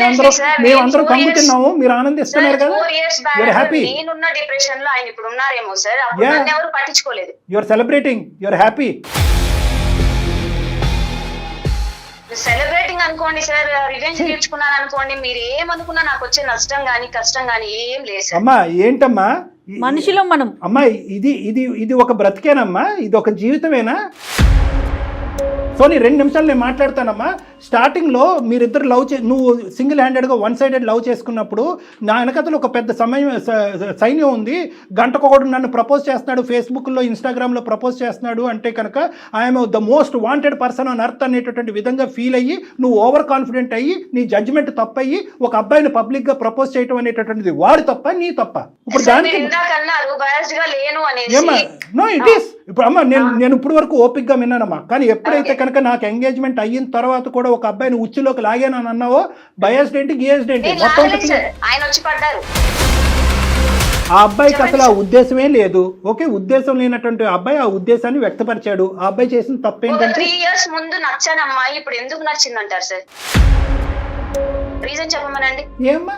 మేమందరం కమ్ముతున్నాము, మీరు ఆనందిస్తున్నారు కదా, యూఆర్ హ్యాపీ, నేనున్న డిప్రెషన్ లో ఆయన ఇప్పుడు ఉన్నారేమో సార్, ఎవరు పట్టించుకోలేదు, you're celebrating, you're happy. Celebrating అనుకోండి సార్, రివెంజ్ తీర్చుకున్నాను అనుకోండి, మీరు ఏమనుకున్నా నాకు వచ్చే నష్టం గానీ కష్టం గానీ ఏం లేదు సార్. అమ్మా ఏంటమ్మా మనిషిలో మనం, అమ్మా ఇది ఇది ఇది ఒక బ్రతికేనమ్మా, ఇది ఒక జీవితమేనా? సో నీ 2 నిమిషాలు నేను మాట్లాడతానమ్మా. స్టార్టింగ్లో మీరిద్దరు నువ్వు సింగిల్ హ్యాండెడ్గా వన్ సైడెడ్ లవ్ చేసుకున్నప్పుడు నా వెనకతలో ఒక పెద్ద సైన్యం ఉంది, గంటకొకడు నన్ను ప్రపోజ్ చేస్తున్నాడు, ఫేస్బుక్లో ఇన్స్టాగ్రామ్లో ప్రపోజ్ చేస్తున్నాడు అంటే కనుక I'm the most wanted person on earth అనేటటువంటి విధంగా ఫీల్ అయ్యి నువ్వు ఓవర్ కాన్ఫిడెంట్ అయ్యి నీ జడ్జిమెంట్ తప్పయ్యి ఒక అబ్బాయిని పబ్లిక్గా ప్రపోజ్ చేయడం అనేటటువంటిది వాడు తప్ప నీ తప్ప? ఇప్పుడు దానికి ఏమా నో ఇట్ ఈస్. ఇప్పుడు అమ్మ నేను ఇప్పుడు వరకు ఓపిక్గా విన్నానమ్మా, కానీ ఎప్పుడైతే కనుక నాకు ఎంగేజ్మెంట్ అయిన తర్వాత కూడా ఒక అబ్బాయిని ఉచ్చులోకి లాగానని అన్నావో బయాస్డ్ ఏంటి గియాస్డ్ ఏంటి మొత్తం ఆ అబ్బాయికి అసలు ఆ ఉద్దేశమే లేదు. ఓకే, ఉద్దేశం లేనటువంటి అబ్బాయి ఆ ఉద్దేశాన్ని వ్యక్తపరిచాడు. ఆ అబ్బాయి చేసిన తప్పు ఏంటంటే 3 years ముందు నచ్చాను అమ్మాయి, ఇప్పుడు ఎందుకు నచ్చిందంటారు సార్? రీజన్ చెప్పమనండి. ఏమ్మా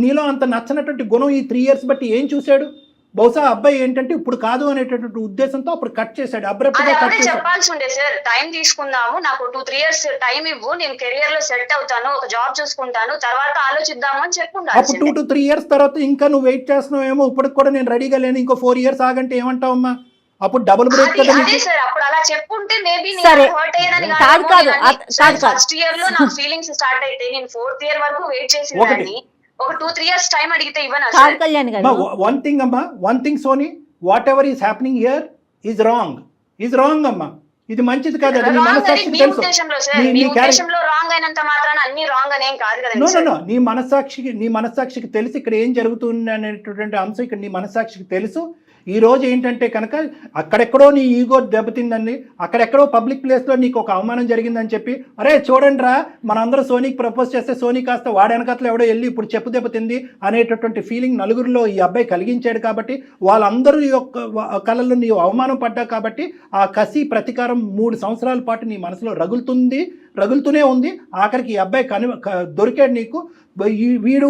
నీలో అంత నచ్చనటువంటి గుణం ఈ 3 years బట్టి ఏం చూశాడు? బహుశా అబ్బాయి ఏంటంటే ఇప్పుడు కాదు అనేటటువంటి ఉద్దేశంతో అప్పుడు కట్ చేశాడు, అబ్రప్ట్గా కట్ చేశాడు. చెప్పాల్సి ఉండే సార్, టైం తీసుకుందాము, నాకు 2-3 years టైం ఇవ్వు, నేను కెరియర్ లో సెట్ అవుతాను, ఒక జాబ్ చూసుకుంటాను, తర్వాత ఆలోచిద్దాము అని చెప్పుకుంటా. అప్పుడు 2 to 3 years తర్వాత ఇంకా నువ్వు వెయిట్ చేస్తున్నావేమో, ఇప్పటికి కూడా నేను రెడీగా లేను, ఇంకో 4 years ఆగంటే ఏమంటావమ్మా? అప్పుడు డబుల్ బ్రేక్ కదా. సార్ అప్పుడు అలా చెప్పుంటే మేబీ హర్ట్ అయ్యేదని ఫస్ట్ ఇయర్ లో నాకు ఫీలింగ్స్ స్టార్ట్ అయితే నేను 4th year వరకు వెయిట్ చేసేదాన్ని. ఒక 2-3 years టైం అడిగితే ఇవ్వనా? One thing Soni, whatever is happening here is wrong అమ్మా, ఇది మంచిది కాదు. అది నీ మనసాక్షికి తెలుసు. నీ మనసాక్షికి తెలిసి ఇక్కడ ఏం జరుగుతుంది అనేటువంటి అంశం ఇక్కడ నీ మనసాక్షికి తెలుసు. ఈ రోజు ఏంటంటే కనుక అక్కడెక్కడో నీ ఈగో దెబ్బతిందని, అక్కడెక్కడో పబ్లిక్ ప్లేస్లో నీకు ఒక అవమానం జరిగిందని చెప్పి, అరే చూడండి రా మనందరూ సోనీకి ప్రపోజ్ చేస్తే సోనీ కాస్త వాడి వెనకతలో ఎవడో వెళ్ళి ఇప్పుడు చెప్పు దెబ్బతింది అనేటటువంటి ఫీలింగ్ నలుగురిలో ఈ అబ్బాయి కలిగించాడు కాబట్టి, వాళ్ళందరూ యొక్క కళల్లో నీవు అవమానం పడ్డా కాబట్టి ఆ కసి ప్రతీకారం 3 సంవత్సరాల పాటు నీ మనసులో రగులుతూనే ఉంది. ఆఖరికి ఈ అబ్బాయి దొరికాడు నీకు. వీడు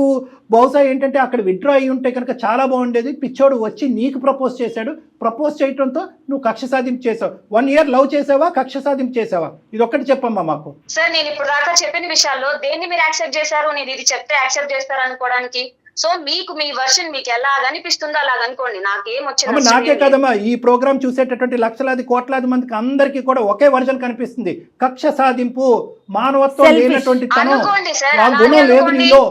బహుశా ఏంటంటే అక్కడ విత్డ్రా అయ్యి ఉంటే కనుక చాలా బాగుండేది. పిచ్చోడు వచ్చి నీకు ప్రపోజ్ చేశాడు, ప్రపోజ్ చేయడంతో నువ్వు కక్ష సాధింపు చేసావు. 1 year లవ్ చేసావా, కక్ష సాధింపు చేసావా? ఇది ఒక్కటి చెప్పమ్మా మాకు. సార్ నేను ఇప్పుడు దాకా చెప్పిన విషయాల్లో దేన్ని మీరు యాక్సెప్ట్ చేశారు? నేను ఇది చెప్తే యాక్సెప్ట్ చేస్తారు అనుకోవడానికి. సో మీకు మీ వర్షన్ మీకు ఎలా అనిపిస్తుందో అలాగ అనుకోండి, నాకేం వచ్చింది. నాకే కదమ్మా, ఈ ప్రోగ్రామ్ చూసేటటువంటి లక్షలాది కోట్లాది మందికి అందరికీ కూడా ఒకే వర్షన్ కనిపిస్తుంది. కక్ష సాధింపు, మానవత్వం లేనటువంటి తనం, ఆ గుణం లేదు నీలో,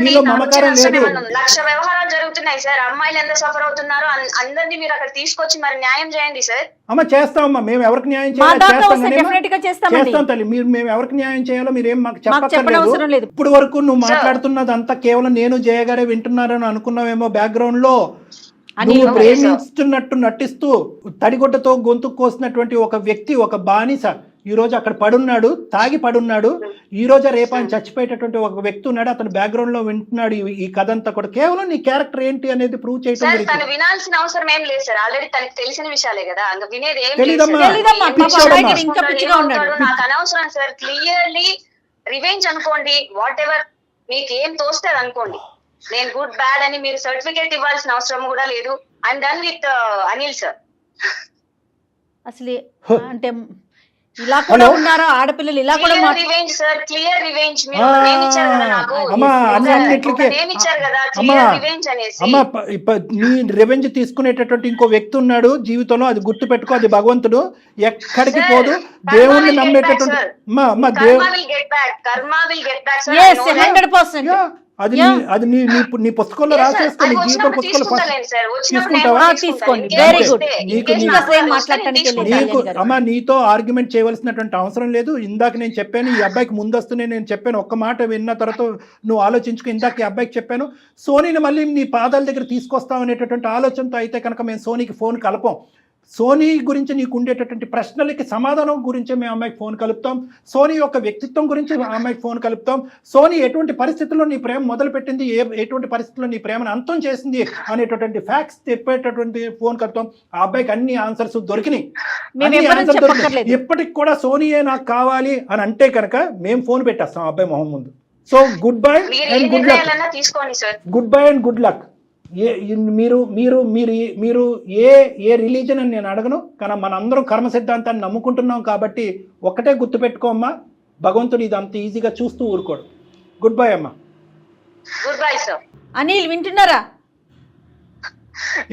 నీలో మమకారం లేదు. 1,00,000 వ్యవహారాలు జరుగుతున్నాయి సార్, అమ్మాయిలు ఎంత సఫర్ అవుతున్నారో అందరినీ మీరు అక్కడ తీసుకొచ్చి మరి న్యాయం చేయండి సార్. అమ్మ చేస్తామమ్మా, మేము ఎవరికి న్యాయం చేస్తాం తల్లి, మేము ఎవరికి న్యాయం చేయాలో మీరేం మాకు చెప్పక్కర్లేదు. ఇప్పుడు వరకు నువ్వు మాట్లాడుతున్నదంతా కేవలం నేను జయగారే వింటున్నారని అనుకున్నావేమో బ్యాక్గ్రౌండ్ లో. నువ్వు ప్రేమిస్తున్నట్టు నటిస్తూ తడిగొడ్డతో గొంతు కోసినటువంటి ఒక వ్యక్తి, ఒక బానిస ఈ రోజు అక్కడ పడున్నాడు, తాగి పడున్నాడు. ఈ రోజు రేపు ఆయన చచ్చిపోయేటటువంటి ఒక వ్యక్తి ఉన్నాడు, అతను బ్యాక్గ్రౌండ్ లో వింటున్నాడు ఈ కథ అంతా కూడా. కేవలం నీ క్యారెక్టర్ ఏంటి అనేది ప్రూవ్ చేయడం వినాల్సిన అవసరం ఏం లేదు సార్, ఆల్రెడీ తనకి తెలిసిన విషయాలే కదా, వినేది నాకు అనవసరం సార్. క్లియర్లీ రివెంజ్ అనుకోండి, వాట్ ఎవర్ మీకు ఏం తోస్తే అది అనుకోండి. నేను గుడ్ బ్యాడ్ అని మీరు సర్టిఫికేట్ ఇవ్వాల్సిన అవసరం కూడా లేదు. I'm done with Anil sir. అసలు అంటే ఇలా కూడా ఉన్నారా ఆడపిల్లలు? ఇలా కూడా రివెంజ్ సార్, క్లియర్ రివెంజ్. మీరు నేమ్ ఇచ్చారు కదా నాకు, నేమ్ ఇచ్చారు కదా క్లియర్ రివెంజ్ అనేసి. నీ రివెంజ్ తీసుకునేటటువంటి ఇంకో వ్యక్తి ఉన్నాడు జీవితంలో, అది గుర్తు పెట్టుకో. అది భగవంతుడు, ఎక్కడికి పోదు. దేవుణ్ణి నమ్మేటటువంటి అది Yeah. అది నీ పుస్తకంలో రాసేసుకో, నీ జీవిత పుస్తకంలో తీసుకుంటావా? తీసుకోండి. Okay. Very good. నీకు ఇంకా సేమ్ మాట్లాడటానికి నీకు అమ్మా నీతో ఆర్గ్యుమెంట్ చేయవలసినటువంటి అవసరం లేదు. ఇందాక నేను చెప్పాను ఈ అబ్బాయికి ముందస్తునే నేను చెప్పాను, ఒక్క మాట విన్న తర్వాత నువ్వు ఆలోచించుకో. ఇందాక ఈ అబ్బాయికి చెప్పాను సోనీని మళ్ళీ నీ పాదాల దగ్గర తీసుకొస్తాం అనేటటువంటి ఆలోచనతో అయితే కనుక మేము సోనీకి ఫోన్ కలపం. సోనీ గురించి నీకు ఉండేటటువంటి ప్రశ్నలకి సమాధానం గురించి మేము అమ్మాయికి ఫోన్ కలుపుతాం. సోనీ యొక్క వ్యక్తిత్వం గురించి అమ్మాయికి ఫోన్ కలుపుతాం. సోనీ ఎటువంటి పరిస్థితుల్లో నీ ప్రేమ మొదలుపెట్టింది, ఎటువంటి పరిస్థితుల్లో నీ ప్రేమను అంతం చేసింది అనేటటువంటి ఫ్యాక్ట్స్ చెప్పేటటువంటి ఫోన్ కలుపుతాం. ఆ అబ్బాయికి అన్ని ఆన్సర్స్ దొరికినాయి. ఇప్పటికి కూడా సోనీయే నాకు కావాలి అని అంటే కనుక మేము ఫోన్ పెట్టేస్తాం ఆ అబ్బాయి మొహం ముందు. So good bye and good luck. Good bye and good luck. మీరు మీరు మీరు మీరు ఏ రిలీజన్ అని నేను అడగను, కానీ మనందరం కర్మ సిద్ధాంతాన్ని నమ్ముకుంటున్నాం కాబట్టి ఒక్కటే గుర్తుపెట్టుకోమ్మా, భగవంతుడు ఇది అంత ఈజీగా చూస్తూ ఊరుకోడు. గుడ్ బై అమ్మా. Good bye sir. అనిల్ వింటున్నారా?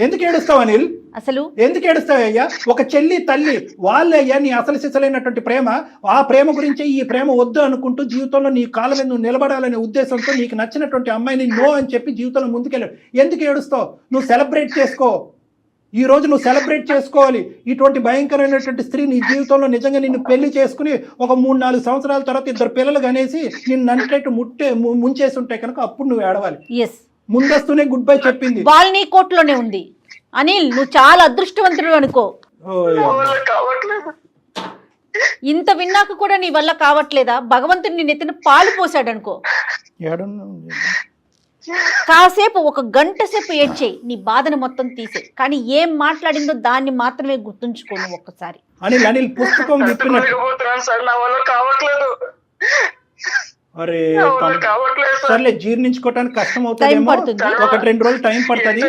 ఎందుకు ఏడుస్తావు అనిల్? అసలు ఎందుకు ఏడుస్తావయ్యా? ఒక చెల్లి తల్లి వాళ్ళయ్యా నీ అసలు సిసలైనటువంటి ప్రేమ. ఆ ప్రేమ గురించి ఈ ప్రేమ వద్దు అనుకుంటూ జీవితంలో నీ కాళ్ళ మీద నువ్వు నిలబడాలనే ఉద్దేశంతో నీకు నచ్చినటువంటి అమ్మాయిని నో అని చెప్పి జీవితంలో ముందుకెళ్ళాడు. ఎందుకు ఏడుస్తావు? నువ్వు సెలబ్రేట్ చేసుకో. ఈ రోజు నువ్వు సెలబ్రేట్ చేసుకోవాలి. ఇటువంటి భయంకరమైనటువంటి స్త్రీ నీ జీవితంలో నిజంగా నిన్ను పెళ్లి చేసుకుని ఒక 3-4 సంవత్సరాల తర్వాత 2 పిల్లలు కనేసి నిన్ను నన్నేట్టు ముంచేసి ఉంటాయి కనుక అప్పుడు నువ్వు ఏడవాలి. ఎస్, ముందస్తూనే గుడ్ బై చెప్పింది. బాల్ నీ కోర్టులోనే ఉంది. అనిల్ నువ్వు చాలా అదృష్టవంతుడు అనుకో. ఇంత విన్నాక కూడా నీ వల్ల కావట్లేదా? భగవంతుడు నీ నెత్తిన పాలు పోసాడు అనుకో. కాసేపు 1 గంట సేపు ఏడ్చేయి, నీ బాధను మొత్తం తీసే. కానీ ఏం మాట్లాడిందో దాన్ని మాత్రమే గుర్తుంచుకోను ఒక్కసారి. అనిల్ అనిల్ పుస్తకం అరే సర్లే, జీర్ణించుకోవటానికి కష్టం అవుతుందేమో, 1-2 రోజులు టైం పడుతుంది.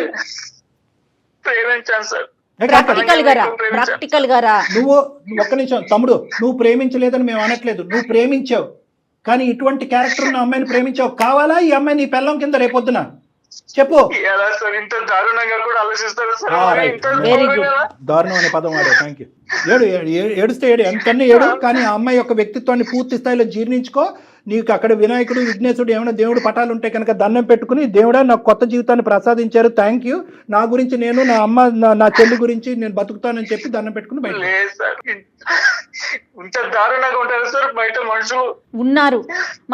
ప్రాక్టికల్ గా రా. నువ్వు ఒక్క నిమిషం తమ్ముడు, నువ్వు ప్రేమించలేదని మేము అనట్లేదు, నువ్వు ప్రేమించావు. కానీ ఇటువంటి క్యారెక్టర్ ఉన్న అమ్మాయిని ప్రేమించావు. కావాలా ఈ అమ్మాయి నీ పెళ్ళం కింద రేపొద్దున? చెప్పు. Very good. దారుణం అనే పదం వాడు. Thank you. ఏడుస్తే ఏడు, ఎంతన్నీ ఏడు, కానీ ఆ అమ్మాయి యొక్క వ్యక్తిత్వాన్ని పూర్తి స్థాయిలో జీర్ణించుకో. నీకు అక్కడ వినాయకుడు విఘ్నేశుడు ఏమైనా దేవుడు పటాలు ఉంటే కనుక దండం పెట్టుకుని, దేవుడా నాకు కొత్త జీవితాన్ని ప్రసాదించారు, థ్యాంక్ యూ, నా గురించి నేను నా అమ్మ నా చెల్లి గురించి నేను బతుకుతానని చెప్పి దండం పెట్టుకుని బయట ఉన్నారు.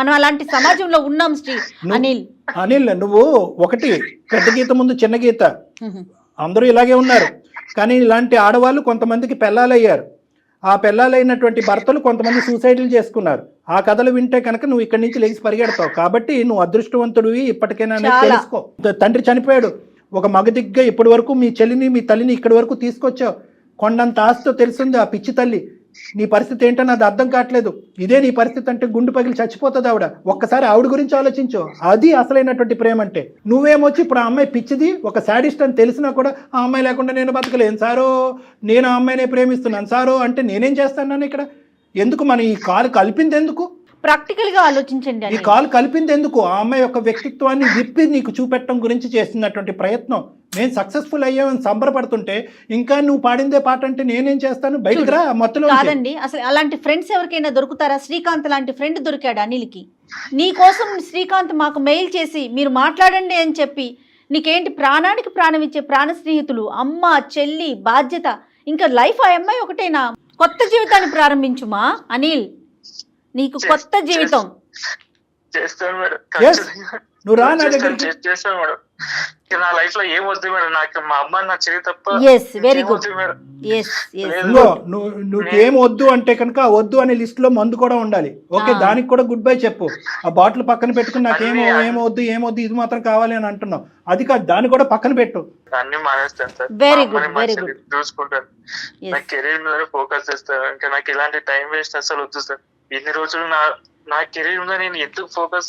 మనం అలాంటి సమాజంలో ఉన్నాం శ్రీ. అనిల్ నువ్వు ఒకటి పెద్ద గీత ముందు చిన్న గీత, అందరూ ఇలాగే ఉన్నారు. కానీ ఇలాంటి ఆడవాళ్ళు కొంతమందికి పెళ్ళాలయ్యారు. ఆ పెళ్ళాలైనటువంటి భర్తలు కొంతమంది సూసైడ్లు చేసుకున్నారు. ఆ కథలు వింటే కనుక నువ్వు ఇక్కడి నుంచి లేచి పరిగెడతావు. కాబట్టి నువ్వు అదృష్టవంతుడివి ఇప్పటికైనా తెలుసుకో. తండ్రి చనిపోయాడు, ఒక మగదిగ్గా ఇప్పటి వరకు మీ చెల్లిని మీ తల్లిని ఇక్కడి వరకు తీసుకొచ్చావు. కొండంత ఆస్తితో తెలిసింది ఆ పిచ్చి తల్లి. నీ పరిస్థితి ఏంటని అది అర్థం కావట్లేదు. ఇదే నీ పరిస్థితి అంటే గుండు పగిలి చచ్చిపోతుంది ఆవిడ. ఒక్కసారి ఆవిడ గురించి ఆలోచించు. అది అసలైనటువంటి ప్రేమ అంటే. నువ్వేమొచ్చి ఇప్పుడు ఆ అమ్మాయి పిచ్చిది, ఒక శాడిస్ట్ అని తెలిసినా కూడా ఆ అమ్మాయి లేకుండా నేను బతకలేను సారో, నేను ఆ అమ్మాయినే ప్రేమిస్తున్నాను సారో అంటే నేనేం చేస్తాను ఇక్కడ? ఎందుకు మన ఈ కాలు కలిపింది ఎందుకు? ప్రాక్టికల్ గా ఆలోచించండి. ఈ కాలు కలిపింది ఎందుకు? ఆ అమ్మాయి యొక్క వ్యక్తిత్వాన్ని విప్పి నీకు చూపెట్టడం గురించి చేస్తున్నటువంటి ప్రయత్నం. నేను సక్సెస్ఫుల్ అయ్యామని సంబరపడుతుంటే ఇంకా నువ్వు పాడిందే పాట అంటే నేనేం చేస్తాను? బయటకు రా మొత్తం. కాదండి, అసలు అలాంటి ఫ్రెండ్స్ ఎవరికైనా దొరుకుతారా? శ్రీకాంత్ లాంటి ఫ్రెండ్ దొరికాడు అనిల్కి. నీ కోసం శ్రీకాంత్ మాకు మెయిల్ చేసి మీరు మాట్లాడండి అని చెప్పి, నీకేంటి ప్రాణానికి ప్రాణం ఇచ్చే ప్రాణ స్నేహితులు, అమ్మ చెల్లి బాధ్యత, ఇంకా లైఫ్ ఆ అమ్మాయి ఒకటేనా? కొత్త జీవితాన్ని ప్రారంభించుమా అనిల్, నీకు కొత్త జీవితం. నువ్వు రా నా దగ్గరికి. నా లైఫ్ లో ఏం వద్దు మేడం, నాకు మా అమ్మ నా చెల్లి తప్ప. Very good. నువ్వేం వద్దు అంటే కనుక వద్దు అనే లిస్ట్ లో మందు కూడా ఉండాలి. ఓకే, దానికి కూడా గుడ్ బై చెప్పు. ఆ బాటిల్ పక్కన పెట్టుకుని నాకేమో ఏమొద్దు ఇది మాత్రం కావాలి అని అంటున్నావు. అది కాదు, దాన్ని కూడా పక్కన పెట్టు. అన్ని మానేస్తాను sir. Very good, very good. చూసుకుంటాను, నా కెరీర్ మీద ఫోకస్ చేస్తాను. ఇంకా నాకు ఇలాంటి టైం వేస్ట్ అసలు వద్దు సార్. ఇన్ని రోజులు నా కెరీర్ మీద నేను ఎందుకు ఫోకస్.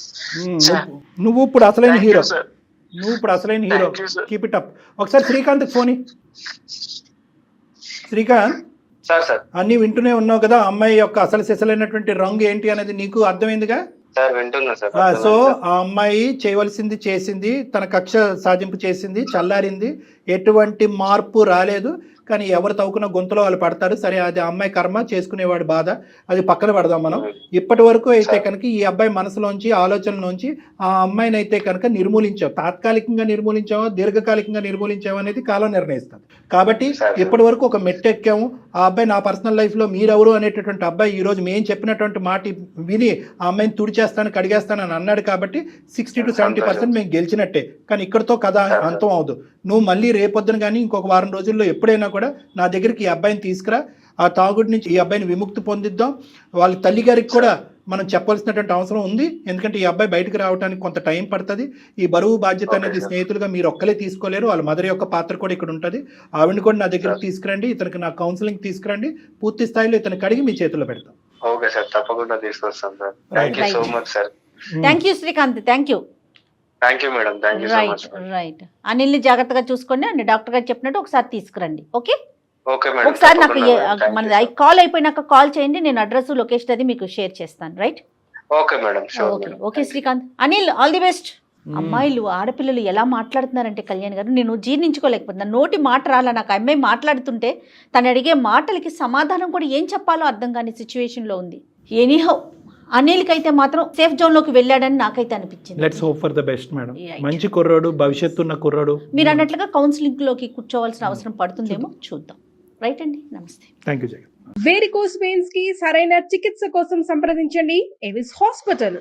నువ్వు ఇప్పుడు అసలైన హీరో సార్, నువ్వు ఇప్పుడు అసలైన హీరో. Keep it up. ఒకసారి శ్రీకాంత్ ఫోన్. శ్రీకాంత్ సార్ అన్ని వింటూనే ఉన్నావు కదా, అమ్మాయి యొక్క అసలు సిసలైనటువంటి రంగు ఏంటి అనేది నీకు అర్థమైందిగా? సో ఆ అమ్మాయి చేయవలసింది చేసింది, తన కక్ష సాధింపు చేసింది, చల్లారింది, ఎటువంటి మార్పు రాలేదు. కానీ ఎవరు తవ్వుకున్న గొంతులో వాళ్ళు పడతారు. సరే, అది అమ్మాయి కర్మ, చేసుకునేవాడు బాధ, అది పక్కన పెడదాం మనం. ఇప్పటి వరకు అయితే కనుక ఈ అబ్బాయి మనసులోంచి, ఆలోచనలోంచి ఆ అమ్మాయిని అయితే కనుక నిర్మూలించావు. తాత్కాలికంగా నిర్మూలించావో దీర్ఘకాలికంగా నిర్మూలించావో అనేది కాలం నిర్ణయిస్తుంది. కాబట్టి ఇప్పటి వరకు ఒక మెట్టెక్కాము. ఆ అబ్బాయి నా పర్సనల్ లైఫ్లో మీరెవరు అనేటటువంటి అబ్బాయి ఈ రోజు మేము చెప్పినటువంటి మాట విని ఆ అమ్మాయిని తుడిచేస్తాను, కడిగేస్తానని అన్నాడు. కాబట్టి 60 to 70% మేము గెలిచినట్టే. కానీ ఇక్కడతో కథ అంతం అవదు. నువ్వు మళ్ళీ రేపొద్దున కానీ ఇంకొక వారం రోజుల్లో ఎప్పుడైనా కూడా నా దగ్గరికి ఈ అబ్బాయిని తీసుకురా. ఆ తాగుడి నుంచి ఈ అబ్బాయిని విముక్తి పొందిద్దాం. వాళ్ళ తల్లి గారికి కూడా మనం చెప్పాల్సినటువంటి అవసరం ఉంది. ఎందుకంటే ఈ అబ్బాయి బయటకు రావడానికి కొంత టైం పడుతుంది. ఈ బరువు బాధ్యత అనేది స్నేహితులుగా మీరు ఒక్కలే తీసుకోలేరు. వాళ్ళ మదర్ యొక్క పాత్ర కూడా ఇక్కడ ఉంటుంది. ఆవిడని కూడా నా దగ్గరికి తీసుకురండి. ఇతనికి నా కౌన్సిలింగ్ తీసుకురండి. పూర్తి స్థాయిలో ఇతను కడిగి మీ చేతిలో పెడతాం. ఓకే సార్, తప్పకుండా తీసుకొస్తాం సార్. Thank you so much sir. Thank you Srikanth, thank you. Thank you madam, thank you so much. Right. అనిల్ని జాగ్రత్తగా చూసుకోండి అండి. డాక్టర్ గారు చెప్పినట్టు ఒకసారి తీసుకురండి. Okay, okay madam. ఒకసారి నాకు మన కాల్ అయిపోయినాక కాల్ చేయండి. నేను అడ్రస్, లొకేషన్ అది మీకు షేర్ చేస్తాను. Right? Okay madam, okay. Okay Srikanth. Anil, all the best. అమ్మాయిలు, ఆడపిల్లలు ఎలా మాట్లాడుతున్నారంటే కళ్యాణ్ గారు, నేను జీర్ణించుకోలేకపోతున్నా. నోటి మాట రాలా నాకు. అమ్మాయి మాట్లాడుతుంటే తను అడిగే మాటలకి సమాధానం కూడా ఏం చెప్పాలో అర్థం కాని సిచ్యువేషన్లో ఉంది. ఎనీహౌ, అనిల్కి అయితే మాత్రం సేఫ్ జోన్లోకి వెళ్ళాడని నాకైతే అనిపించింది. Let's hope for the best madam. మంచి కుర్రాడు, భవిష్యత్తు ఉన్న కుర్రాడు. మీరు అన్నట్లుగా కౌన్సిలింగ్లోకి కూర్చోవాల్సిన అవసరం పడుతుందేమో, చూద్దాం. రైట్ అండి, నమస్తే. Thank you Jagan. Varicose veins కి సరైన చికిత్స కోసం సంప్రదించండి ఎవిస్ హాస్పిటల్.